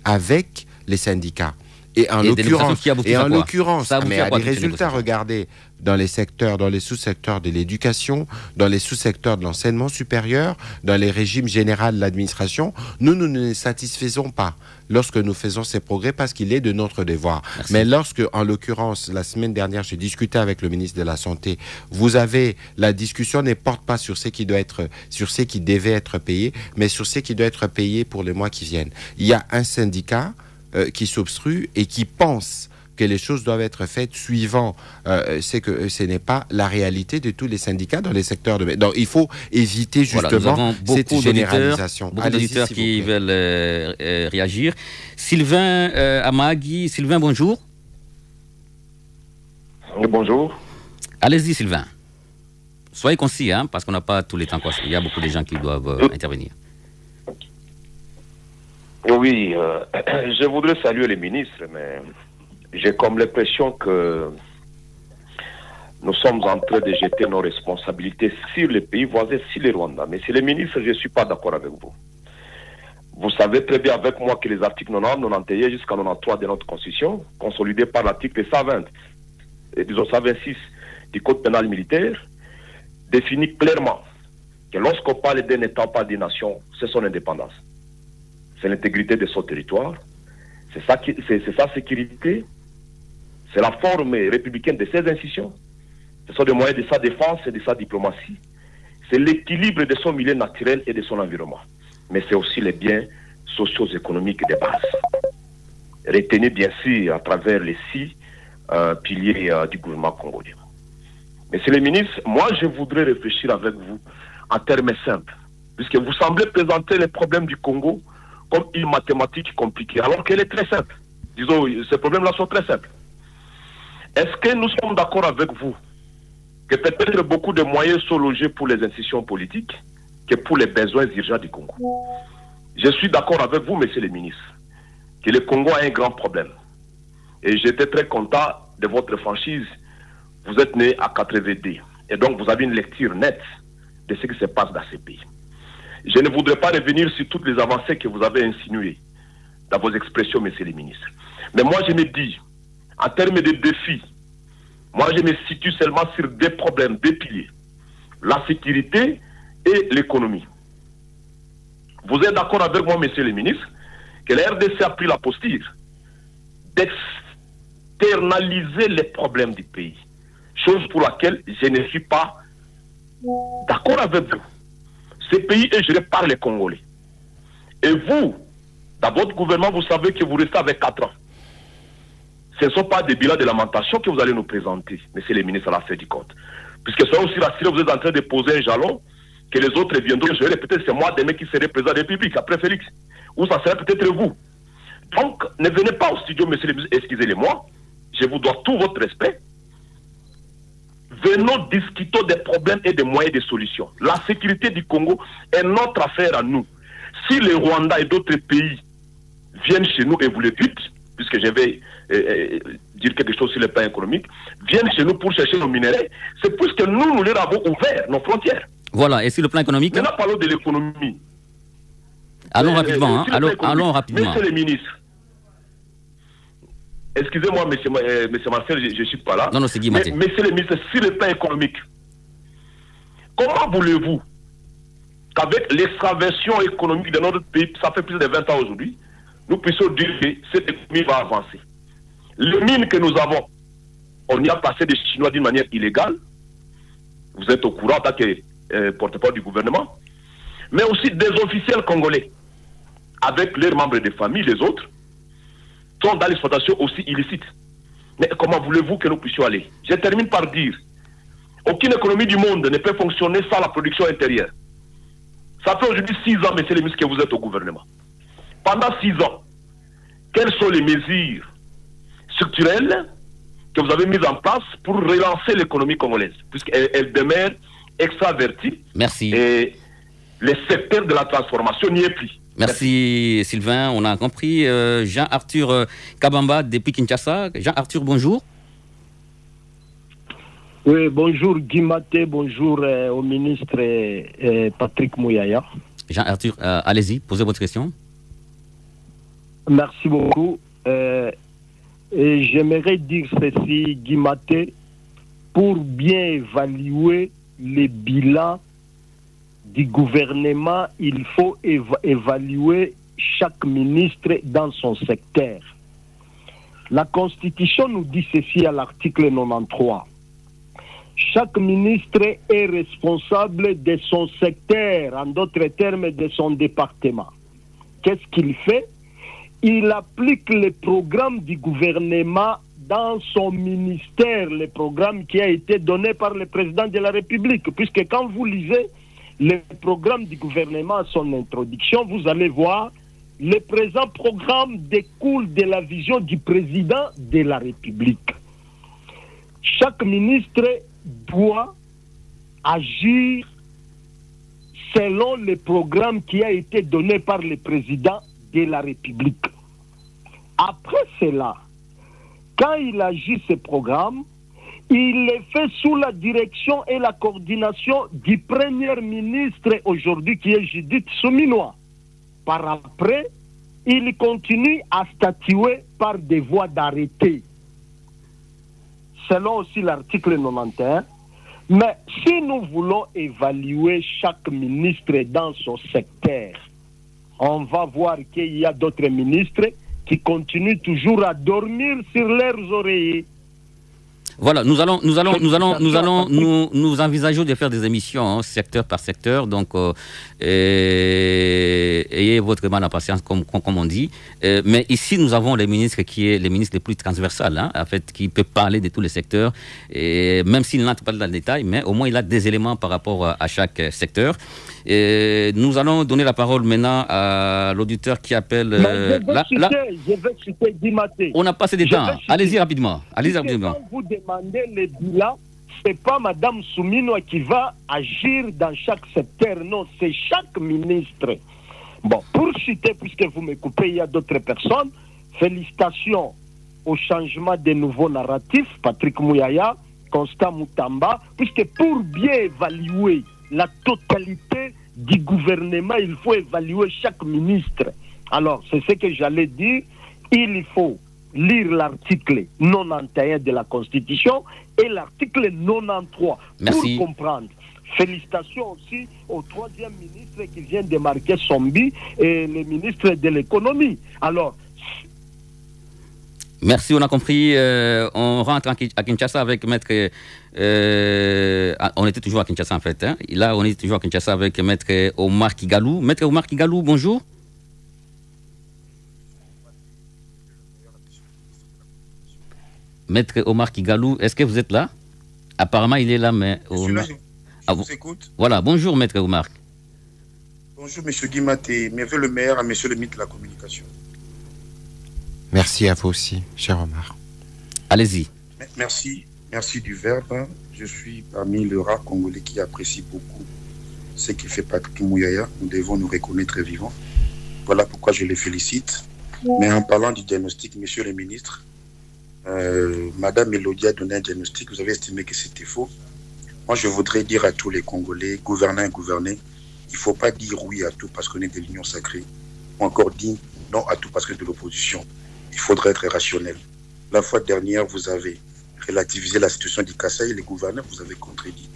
avec les syndicats. Et en l'occurrence, mais à des résultats, regardez, dans les secteurs, dans les sous-secteurs de l'éducation, dans les sous-secteurs de l'enseignement supérieur, dans les régimes généraux de l'administration, nous ne les satisfaisons pas lorsque nous faisons ces progrès parce qu'il est de notre devoir. Merci. Mais lorsque, en l'occurrence, la semaine dernière, j'ai discuté avec le ministre de la Santé, la discussion ne porte pas sur ce qui devait être payé, mais sur ce qui doit être payé pour les mois qui viennent. Il y a un syndicat qui s'obstrue et qui pense que les choses doivent être faites suivant ce n'est pas la réalité de tous les syndicats dans les secteurs de... Donc il faut éviter justement cette généralisation. Beaucoup d'auditeurs qui veulent réagir. Sylvain Amagui. Sylvain, bonjour. Oui, bonjour. Allez-y, Sylvain. Soyez concis, hein, parce qu'on n'a pas tous les temps. Il y a beaucoup de gens qui doivent intervenir. Oui, je voudrais saluer les ministres, mais j'ai comme l'impression que nous sommes en train de jeter nos responsabilités sur les pays voisins, sur les Rwandais. Mais si les ministres, je ne suis pas d'accord avec vous. Vous savez très bien avec moi que les articles 90, 91 jusqu'à 93 de notre Constitution, consolidés par l'article 120 et 126 du Code pénal militaire, définit clairement que lorsqu'on parle d'un État, pas d'une nation, c'est son indépendance. C'est l'intégrité de son territoire, c'est sa sécurité, c'est la forme républicaine de ses institutions, ce sont des moyens de sa défense et de sa diplomatie, c'est l'équilibre de son milieu naturel et de son environnement, mais c'est aussi les biens socio-économiques de base. Retenez bien sûr à travers les 6 piliers du gouvernement congolais. Messieurs les ministres, moi je voudrais réfléchir avec vous en termes simples, puisque vous semblez présenter les problèmes du Congo comme une mathématique compliquée, alors qu'elle est très simple. Disons, ces problèmes-là sont très simples. Est-ce que nous sommes d'accord avec vous que peut-être beaucoup de moyens sont logés pour les institutions politiques que pour les besoins urgents du Congo? Je suis d'accord avec vous, messieurs les ministres, que le Congo a un grand problème. Et j'étais très content de votre franchise. Vous êtes né à 82. Et donc, vous avez une lecture nette de ce qui se passe dans ces pays. Je ne voudrais pas revenir sur toutes les avancées que vous avez insinuées dans vos expressions, messieurs les ministres. Mais moi, je me dis, en termes de défis, moi, je me situe seulement sur 2 problèmes, 2 piliers. La sécurité et l'économie. Vous êtes d'accord avec moi, messieurs les ministres, que la RDC a pris la posture d'externaliser les problèmes du pays. Chose pour laquelle je ne suis pas d'accord avec vous. Ce pays est géré par les Congolais. Et vous, dans votre gouvernement, vous savez que vous restez avec 4 ans. Ce ne sont pas des bilans de lamentation que vous allez nous présenter, messieurs les ministres, à la fin du compte. Puisque soyez aussi rassurés, vous êtes en train de poser un jalon que les autres viendront gérer. Peut-être c'est moi demain qui serai président de la République, après Félix. Ou ça serait peut-être vous. Donc, ne venez pas au studio, messieurs les ministres, excusez-les-moi. Je vous dois tout votre respect. Venons discuter des problèmes et des moyens de solutions. La sécurité du Congo est notre affaire à nous. Si les Rwandais et d'autres pays viennent chez nous, et vous le dites, puisque je vais dire quelque chose sur le plan économique, viennent chez nous pour chercher nos minéraux, c'est puisque nous leur avons ouvert nos frontières. Voilà, et sur le plan économique? Maintenant, parlons de l'économie. Allons rapidement, allons rapidement. Messieurs les ministres, excusez-moi, monsieur Marcel, je ne suis pas là. Non, c'est Guy Maté. Messieurs les ministres, sur le plan économique, comment voulez-vous qu'avec l'extraversion économique de notre pays, ça fait plus de 20 ans aujourd'hui, nous puissions dire que cette économie va avancer? Les mines que nous avons, on y a passé des Chinois d'une manière illégale. Vous êtes au courant en tant que porte-parole du gouvernement. Mais aussi des officiels congolais, avec leurs membres de famille, les autres, sont dans l'exploitation aussi illicite. Mais comment voulez-vous que nous puissions aller? Je termine par dire, Aucune économie du monde ne peut fonctionner sans la production intérieure. Ça fait aujourd'hui 6 ans, monsieur le ministre, que vous êtes au gouvernement. Pendant 6 ans, quelles sont les mesures structurelles que vous avez mises en place pour relancer l'économie congolaise, puisqu'elle demeure extravertie. Merci. Et le secteur de la transformation n'y est plus. Merci Sylvain, on a compris. Jean-Arthur Kabamba depuis Kinshasa. Jean-Arthur, bonjour. Oui, bonjour Guy Maté, bonjour au ministre Patrick Mouyaya. Jean-Arthur, allez-y, posez votre question. Merci beaucoup. Et j'aimerais dire ceci, Guy Maté, pour bien évaluer les bilans du gouvernement, il faut évaluer chaque ministre dans son secteur. La Constitution nous dit ceci à l'article 93. Chaque ministre est responsable de son secteur, en d'autres termes, de son département. Qu'est-ce qu'il fait? Il applique les programmes du gouvernement dans son ministère, le programme qui a été donné par le président de la République. Puisque quand vous lisez le programme du gouvernement à son introduction, vous allez voir, le présent programme découle de la vision du président de la République. Chaque ministre doit agir selon le programme qui a été donné par le président de la République. Après cela, quand il agit ce programme, il le fait sous la direction et la coordination du premier ministre aujourd'hui qui est Judith Suminwa. Par après, il continue à statuer par des voies d'arrêté, selon aussi l'article 91. Mais si nous voulons évaluer chaque ministre dans son secteur, on va voir qu'il y a d'autres ministres qui continuent toujours à dormir sur leurs oreillers. Voilà, nous envisageons de faire des émissions secteur par secteur, donc ayez votre mal en patience comme on dit. Mais ici nous avons le ministre qui est le ministre le plus transversal, en fait, qui peut parler de tous les secteurs, et même s'il n'entre pas dans le détail, mais au moins il a des éléments par rapport à chaque secteur. Et nous allons donner la parole maintenant à l'auditeur qui appelle. Je vais citer Guy Maté. On n'a pas assez de temps. Allez-y rapidement. Quand vous demandez les bilans, ce n'est pas Mme Soumino qui va agir dans chaque secteur. Non, c'est chaque ministre. Bon, pour citer, puisque vous me coupez, il y a d'autres personnes. Félicitations au changement des nouveaux narratifs, Patrick Mouyaya, Constant Moutamba, puisque pour bien évaluer la totalité du gouvernement, il faut évaluer chaque ministre. Alors, c'est ce que j'allais dire. Il faut lire l'article 91 de la Constitution et l'article 93 pour comprendre. Félicitations aussi au troisième ministre qui vient de marquer son but et le ministre de l'économie. Alors, merci, on a compris. On rentre à Kinshasa avec Maître... on était toujours à Kinshasa en fait. Là, on est toujours à Kinshasa avec Maître Omar Kigalou. Maître Omar Kigalou, bonjour. Maître Omar Kigalou, est-ce que vous êtes là? Apparemment, il est là, mais... Je vous écoute. Voilà, bonjour Maître Omar. Bonjour M. Guy Maté, mes vœux le meilleur à M. le ministre de la Communication. Merci à vous aussi, cher Omar. Allez-y. Merci du verbe. Je suis parmi le rare Congolais qui apprécie beaucoup ce qu'il fait Patrick Mouyaya. Nous devons nous reconnaître vivants. Voilà pourquoi je les félicite. Mais en parlant du diagnostic, M. le ministre, Madame Elodie a donné un diagnostic. Vous avez estimé que c'était faux. Moi, je voudrais dire à tous les Congolais, gouvernants et gouvernés, il ne faut pas dire oui à tout parce qu'on est de l'union sacrée. Ou encore dire non à tout parce qu'on est de l'opposition. Il faudrait être rationnel. La fois dernière, vous avez relativisé la situation du Kasaï et les gouverneurs, vous avez contredit.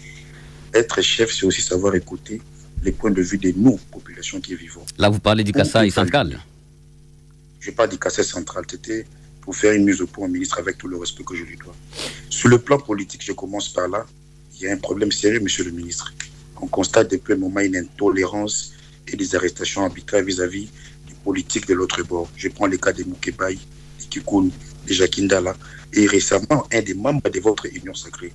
Être chef, c'est aussi savoir écouter les points de vue de nous, population qui vivons. Là, vous parlez du Kasaï central. Je parle du Kasaï central. C'était pour faire une mise au point au ministre avec tout le respect que je lui dois. Sur le plan politique, je commence par là. Il y a un problème sérieux, monsieur le ministre. On constate depuis un moment une intolérance et des arrestations arbitraires vis-à-vis des politiques de l'autre bord. Je prends le cas de Moukebaï, de Kikoun, de Jacques Ndala, et récemment, un des membres de votre union sacrée.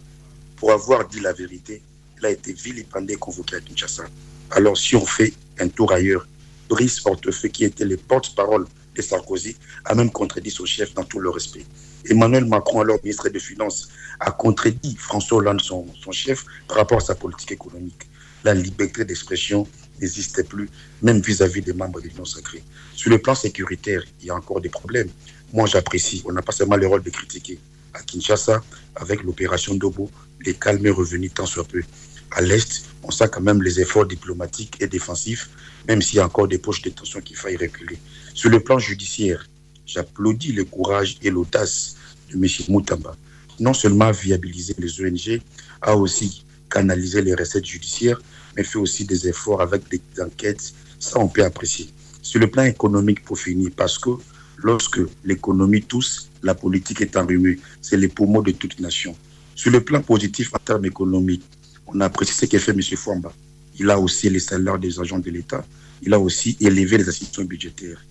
pour avoir dit la vérité, il a été vilipendé et convoqué à Kinshasa. Alors si on fait un tour ailleurs, Brice Hortefeux, qui était le porte-parole de Sarkozy, a même contredit son chef dans tout le respect. Emmanuel Macron, alors ministre des Finances, a contredit François Hollande, son chef, par rapport à sa politique économique. La liberté d'expression n'existait plus, même vis-à-vis des membres de l'Union sacrée. Sur le plan sécuritaire, il y a encore des problèmes. Moi, j'apprécie. On n'a pas seulement le rôle de critiquer. À Kinshasa, avec l'opération Dobo, les calmes est revenu tant soit peu. À l'Est, on sent quand même les efforts diplomatiques et défensifs, même s'il y a encore des poches de tension qu'il faille reculer. Sur le plan judiciaire, j'applaudis le courage et l'audace de M. Moutamba. Non seulement viabiliser les ONG, a aussi canalisé les recettes judiciaires, mais fait aussi des efforts avec des enquêtes, ça on peut apprécier. Sur le plan économique, pour finir, parce que lorsque l'économie tousse, la politique est enrhumée. C'est les poumons de toute nation. Sur le plan positif en termes économiques, on apprécie ce qu'a fait M. Fouamba. Il a aussi les salaires des agents de l'État. Il a aussi élevé les assistances budgétaires.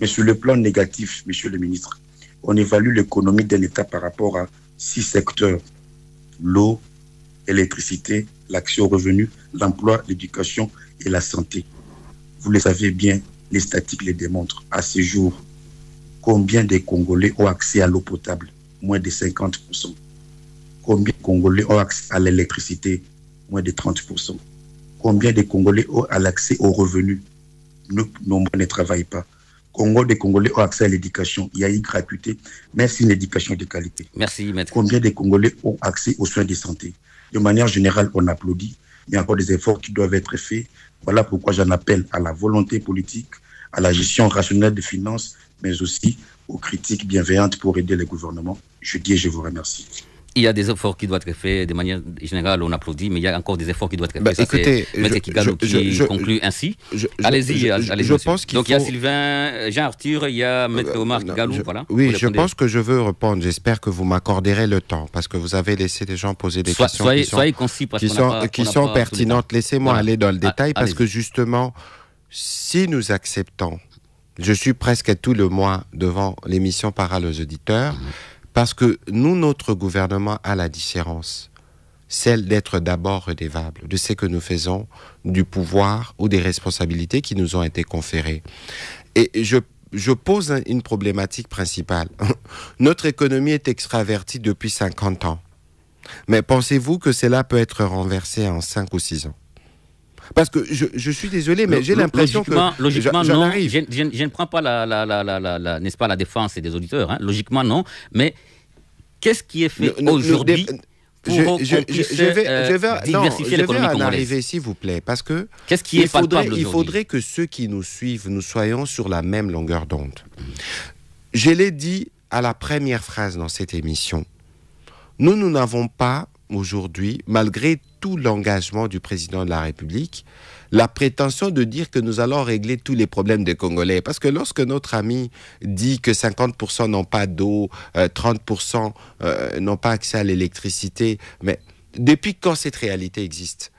Mais sur le plan négatif, M. le ministre, on évalue l'économie d'un État par rapport à 6 secteurs. L'eau, l'électricité, l'accès aux revenus, l'emploi, l'éducation et la santé. Vous le savez bien, les statistiques les démontrent. À ce jour, combien de Congolais ont accès à l'eau potable? Moins de 50%. Combien de Congolais ont accès à l'électricité? Moins de 30%. Combien de Congolais ont l'accès aux revenus? Nombreux ne travaillent pas. Combien de Congolais ont accès à l'éducation? Il y a une gratuité, mais c'est une éducation de qualité. Merci, maître. Combien de Congolais ont accès aux soins de santé? De manière générale, on applaudit. Il y a encore des efforts qui doivent être faits. Voilà pourquoi j'en appelle à la volonté politique, à la gestion rationnelle des finances, mais aussi aux critiques bienveillantes pour aider le gouvernement. Je dis et je vous remercie. Il y a des efforts qui doivent être faits. De manière générale, on applaudit, mais il y a encore des efforts qui doivent être faits. Écoutez, Maître Kigalou qui conclut ainsi. Allez-y. Je pense qu'il Donc il y a Sylvain, Jean-Arthur, il y a Maître Omar Kigalou. Voilà. Oui, je pense que je veux répondre. J'espère que vous m'accorderez le temps, parce que vous avez laissé des gens poser des questions soyez concis, parce qui sont pertinentes. Laissez-moi aller dans le détail, parce que justement, si nous acceptons, je suis presque tout le mois devant l'émission Parole aux auditeurs, parce que nous, notre gouvernement a la différence, celle d'être d'abord redevable de ce que nous faisons, du pouvoir ou des responsabilités qui nous ont été conférées. Et je pose une problématique principale. Notre économie est extravertie depuis 50 ans. Mais pensez-vous que cela peut être renversé en 5 ou 6 ans? Parce que je suis désolé, mais j'ai l'impression que logiquement j'en non. arrive. Je ne prends pas n'est-ce pas, la défense des auditeurs. Hein. Logiquement non. Mais qu'est-ce qui est fait aujourd'hui pour diversifier l'économie congolaise? En arriver, s'il vous plaît, parce que qu'est-ce qui est palpable il faudrait que ceux qui nous suivent, nous soyons sur la même longueur d'onde. Je l'ai dit à la première phrase dans cette émission. Nous n'avons pas aujourd'hui, malgré tout l'engagement du président de la République, la prétention de dire que nous allons régler tous les problèmes des Congolais. Parce que lorsque notre ami dit que 50% n'ont pas d'eau, 30% n'ont pas accès à l'électricité, mais depuis quand cette réalité existe?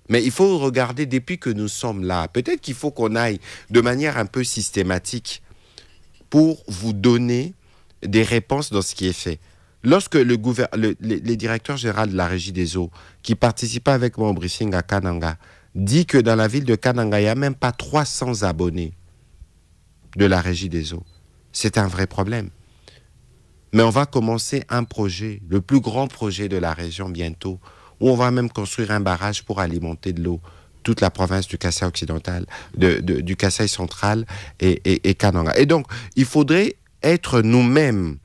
Mais il faut regarder depuis que nous sommes là. Peut-être qu'il faut qu'on aille de manière un peu systématique pour vous donner des réponses dans ce qui est fait. Lorsque les directeurs généraux de la Régie des eaux, qui participaient avec moi au briefing à Kananga, dit que dans la ville de Kananga, il n'y a même pas 300 abonnés de la Régie des eaux. C'est un vrai problème. Mais on va commencer un projet, le plus grand projet de la région bientôt, où on va même construire un barrage pour alimenter de l'eau toute la province du Kasaï occidental, du Kasaï central et Kananga. Et donc, il faudrait être nous-mêmes,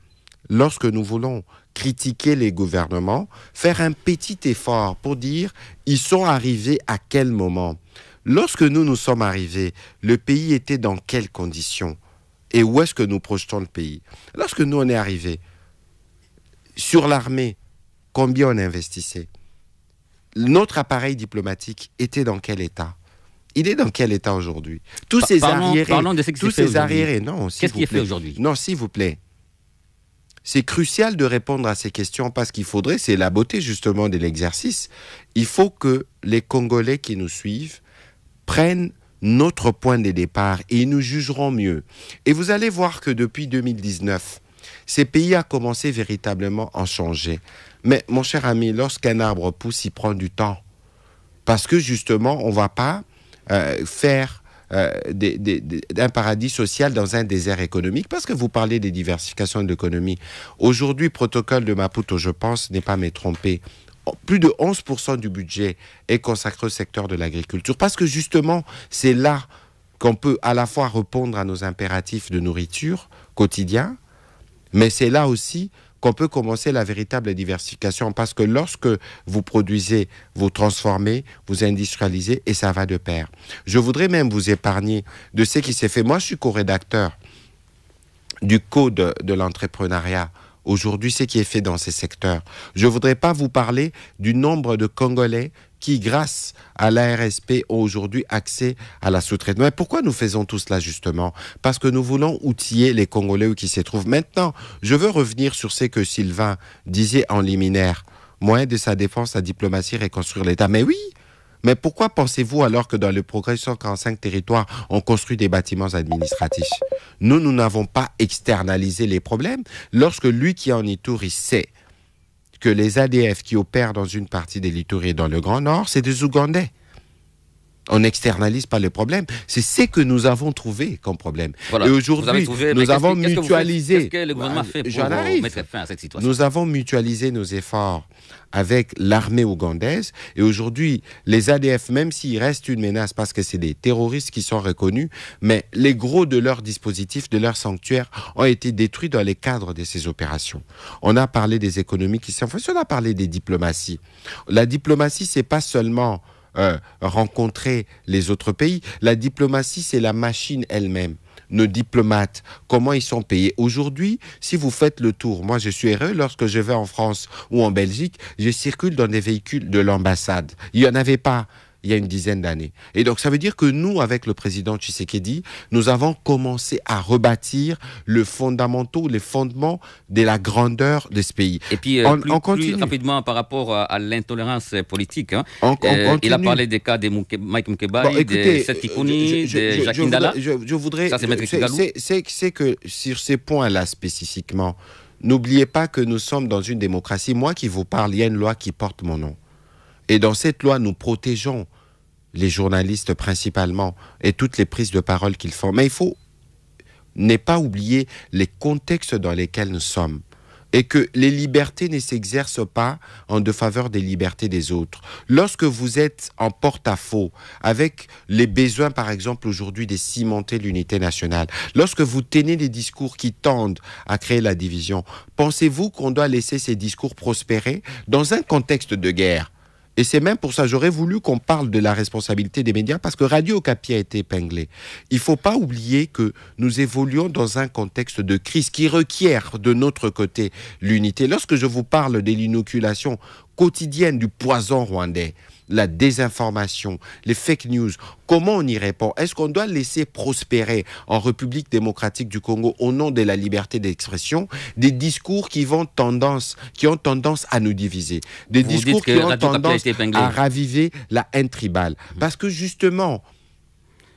lorsque nous voulons critiquer les gouvernements, faire un petit effort pour dire ils sont arrivés à quel moment. Lorsque nous sommes arrivés, le pays était dans quelles conditions? Et où est-ce que nous projetons le pays? Lorsque nous on est arrivés, sur l'armée, combien on investissait? Notre appareil diplomatique était dans quel état? Il est dans quel état aujourd'hui? Tous ces arriérés, non, qu'est-ce qui est fait aujourd'hui? Non, s'il vous plaît. C'est crucial de répondre à ces questions parce qu'il faudrait, c'est la beauté justement de l'exercice, il faut que les Congolais qui nous suivent prennent notre point de départ et ils nous jugeront mieux. Et vous allez voir que depuis 2019, Ces pays a commencé véritablement à changer. Mais mon cher ami, lorsqu'un arbre pousse, il prend du temps. Parce que justement, on ne va pas faire d'un paradis social dans un désert économique, parce que vous parlez des diversifications de l'économie. Aujourd'hui, protocole de Maputo, je pense, n'est pas me tromper. Plus de 11% du budget est consacré au secteur de l'agriculture, parce que justement, c'est là qu'on peut à la fois répondre à nos impératifs de nourriture quotidiens, mais c'est là aussi qu'on peut commencer la véritable diversification, parce que lorsque vous produisez, vous transformez, vous industrialisez, et ça va de pair. Je voudrais même vous épargner de ce qui s'est fait. Moi, je suis co-rédacteur du Code de l'entrepreneuriat. Aujourd'hui, ce qui est fait dans ces secteurs. Je ne voudrais pas vous parler du nombre de Congolais qui, grâce à l'ARSP, ont aujourd'hui accès à la sous-traitance. Mais pourquoi nous faisons tout cela, justement? Parce que nous voulons outiller les Congolais qui s'y trouvent. Maintenant, je veux revenir sur ce que Sylvain disait en liminaire. Moyen de sa défense, la diplomatie, reconstruire l'État. Mais oui! Mais pourquoi pensez-vous alors que dans le progrès 145 territoires, on construit des bâtiments administratifs? Nous n'avons pas externalisé les problèmes. Lorsque lui qui est en Ituri sait que les ADF qui opèrent dans une partie des Ituri et dans le Grand Nord, c'est des Ougandais. On n'externalise pas le problème. C'est ce que nous avons trouvé comme problème. Voilà. Et aujourd'hui, nous avons mutualisé. Qu'est-ce que le gouvernement fait pour mettre fin à cette situation? Nous avons mutualisé nos efforts avec l'armée ougandaise. Et aujourd'hui, les ADF, même s'ils restent une menace parce que c'est des terroristes qui sont reconnus, mais les gros de leurs dispositifs, de leurs sanctuaires, ont été détruits dans les cadres de ces opérations. On a parlé des économies qui sont faites, on a parlé des diplomaties. La diplomatie, c'est pas seulement rencontrer les autres pays. La diplomatie, c'est la machine elle-même. Nos diplomates, comment ils sont payés. Aujourd'hui, si vous faites le tour, moi je suis heureux lorsque je vais en France ou en Belgique, je circule dans des véhicules de l'ambassade. Il n'y en avait pas il y a une dizaine d'années. Et donc, ça veut dire que nous, avec le président Tshisekedi, nous avons commencé à rebâtir les fondements de la grandeur de ce pays. Et puis, plus rapidement par rapport à l'intolérance politique, hein, il a parlé des cas de Mike Mkebai, de Seth Kikuni, de Jacques Ndala. Je voudrais... Ça, c'est que sur ces points-là spécifiquement, n'oubliez pas que nous sommes dans une démocratie. Moi qui vous parle, il y a une loi qui porte mon nom. Et dans cette loi, nous protégeons les journalistes principalement et toutes les prises de parole qu'ils font. Mais il faut ne pas oublier les contextes dans lesquels nous sommes et que les libertés ne s'exercent pas en défaveur des libertés des autres. Lorsque vous êtes en porte-à-faux avec les besoins, par exemple, aujourd'hui, de cimenter l'unité nationale, lorsque vous tenez des discours qui tendent à créer la division, pensez-vous qu'on doit laisser ces discours prospérer dans un contexte de guerre? Et c'est même pour ça, j'aurais voulu qu'on parle de la responsabilité des médias, parce que Radio Okapi a été épinglé. Il ne faut pas oublier que nous évoluons dans un contexte de crise qui requiert de notre côté l'unité. Lorsque je vous parle de l'inoculation quotidienne du poison rwandais, la désinformation, les fake news, comment on y répond? Est-ce qu'on doit laisser prospérer en République démocratique du Congo, au nom de la liberté d'expression, des discours qui ont tendance à nous diviser, des discours qui ont tendance à raviver la haine tribale? Parce que justement,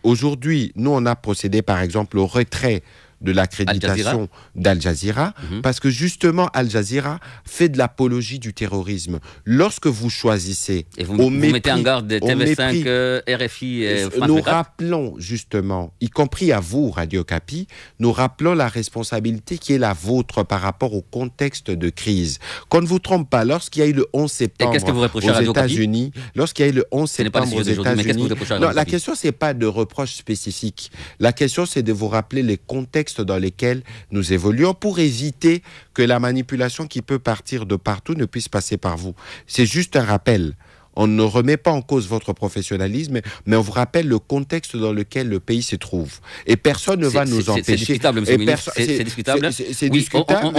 aujourd'hui, nous on a procédé par exemple au retrait de l'accréditation d'Al Jazeera, parce que justement Al Jazeera fait de l'apologie du terrorisme. Lorsque vous choisissez, et vous mettez en garde TV5, RFI et France 24, nous rappelons justement, y compris à vous Radio Okapi, nous rappelons la responsabilité qui est la vôtre par rapport au contexte de crise. Qu'on ne vous trompe pas, lorsqu'il y a eu le 11 septembre aux États-Unis, lorsqu'il y a eu le 11 septembre aux États-Unis, non, la question c'est pas de reproches spécifiques. La question c'est de vous rappeler les contextes dans lesquels nous évoluons pour éviter que la manipulation qui peut partir de partout ne puisse passer par vous. C'est juste un rappel. On ne remet pas en cause votre professionnalisme, mais on vous rappelle le contexte dans lequel le pays se trouve. Et personne ne va nous empêcher. C'est discutable, monsieur le ministre. C'est discutable. C'est discutable.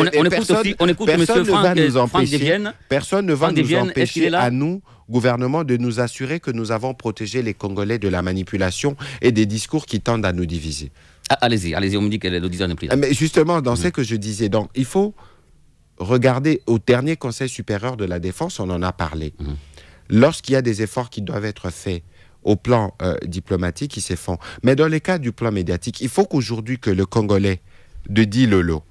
On écoute monsieur Franck Devienne. Personne ne va nous empêcher à nous, gouvernement, de nous assurer que nous avons protégé les Congolais de la manipulation et des discours qui tendent à nous diviser. Allez-y, on me dit que l'auditeur n'est plus là. Mais justement, dans ce que je disais, donc, il faut regarder au dernier Conseil supérieur de la défense, on en a parlé. Lorsqu'il y a des efforts qui doivent être faits au plan diplomatique, ils se font. Mais dans les cas du plan médiatique, il faut qu'aujourd'hui que le Congolais de Di Lolo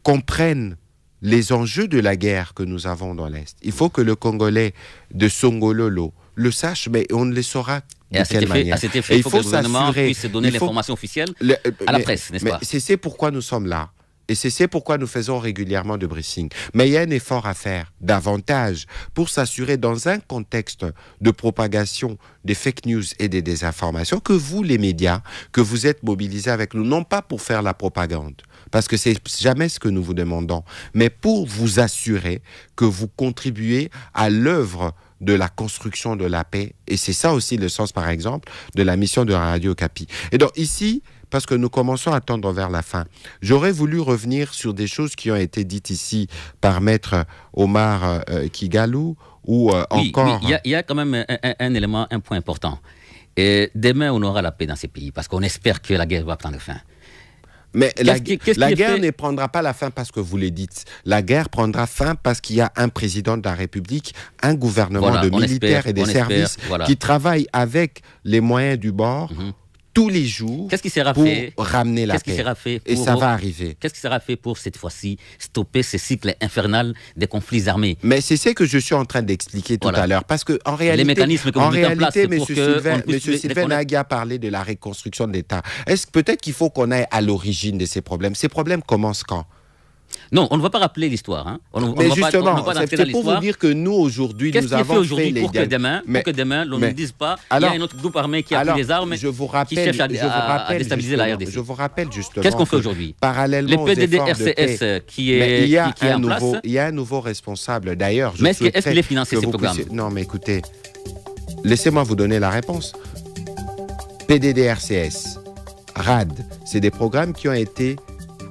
comprennent les enjeux de la guerre que nous avons dans l'Est. Il faut que le Congolais de Songololo le sache, mais on ne le saura de quelle manière. À cet effet, il faut que le gouvernement puisse donner l'information officielle à la presse, n'est-ce pas? C'est pourquoi nous sommes là. Et c'est pourquoi nous faisons régulièrement de briefing. Mais il y a un effort à faire, davantage, pour s'assurer dans un contexte de propagation des fake news et des désinformations, que vous, les médias, que vous êtes mobilisés avec nous, non pas pour faire la propagande, parce que c'est jamais ce que nous vous demandons, mais pour vous assurer que vous contribuez à l'œuvre de la construction de la paix. Et c'est ça aussi le sens, par exemple, de la mission de Radio Okapi. Et donc ici, parce que nous commençons à tendre vers la fin, j'aurais voulu revenir sur des choses qui ont été dites ici par Maître Omar Kigalou, ou encore... Oui, il y a quand même un élément, un point important. Et demain, on aura la paix dans ces pays, parce qu'on espère que la guerre va prendre fin. Mais la guerre ne prendra pas la fin parce que vous le dites. La guerre prendra fin parce qu'il y a un président de la République, un gouvernement de militaires et des services qui travaillent avec les moyens du bord tous les jours pour ramener la paix. Et ça va arriver. Qu'est-ce qui sera fait pour cette fois-ci stopper ce cycle infernal des conflits armés? Mais c'est ce que je suis en train d'expliquer tout à l'heure. Parce qu'en réalité, les mécanismes que vous mettez en place M. Sylvain Nagy a parlé de la reconstruction de l'État. Est-ce peut-être qu'il faut qu'on aille à l'origine de ces problèmes? Ces problèmes commencent quand? Non, on ne va pas rappeler l'histoire. Hein. Mais justement, c'est pour vous dire que nous, aujourd'hui, nous avons fait les... Pour que demain, l'on ne dise pas qu'il y a un autre groupe armé qui a pris les armes, qui cherche à déstabiliser la RDC. Je vous rappelle justement... Qu'est-ce qu'on fait aujourd'hui? Parallèlement le PDD-RCS qui est en place... Il y a un nouveau responsable, d'ailleurs. Mais est-ce qu'il est financé, ces programmes? Non, mais écoutez, laissez-moi vous donner la réponse. PDD-RCS, RAD, c'est des programmes qui ont été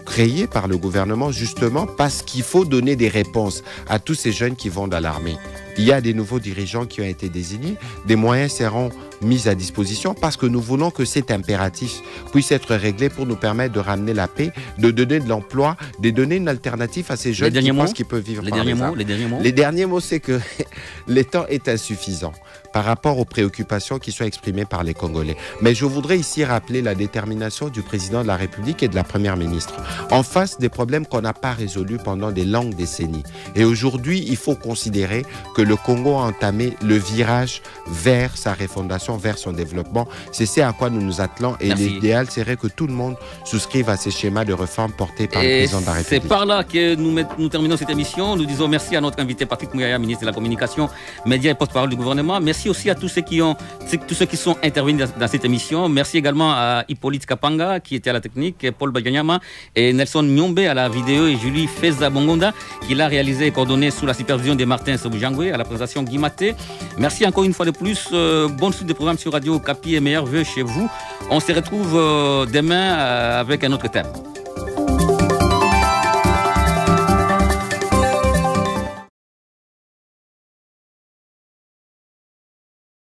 créé par le gouvernement justement parce qu'il faut donner des réponses à tous ces jeunes qui vont dans l'armée. Il y a des nouveaux dirigeants qui ont été désignés, des moyens seront mis à disposition parce que nous voulons que cet impératif puisse être réglé pour nous permettre de ramener la paix, de donner de l'emploi, de donner une alternative à ces jeunes qui pensent qu'ils peuvent vivre par les armes. Les derniers mots, c'est que le temps est insuffisant par rapport aux préoccupations qui sont exprimées par les Congolais. Mais je voudrais ici rappeler la détermination du président de la République et de la première ministre en face des problèmes qu'on n'a pas résolus pendant des longues décennies. Et aujourd'hui, il faut considérer que le Congo a entamé le virage vers sa refondation, vers son développement. C'est ce à quoi nous nous attelons et l'idéal serait que tout le monde souscrive à ces schémas de réforme portés par le président de la République. C'est par là que nous terminons cette émission. Nous disons merci à notre invité Patrick Muyaya, ministre de la Communication, Médias et porte-parole du gouvernement. Merci aussi à tous ceux qui sont intervenus dans cette émission. Merci également à Hippolyte Kapanga qui était à la technique, Paul Baganyama et Nelson Nyombe à la vidéo et Julie Feza Bongonda qui l'a réalisé et coordonné sous la supervision de Martin Sobujangwe à la présentation Guy Maté. Merci encore une fois de plus. Bonne suite de programmes sur Radio Okapi et meilleurs vœux chez vous. On se retrouve demain avec un autre thème.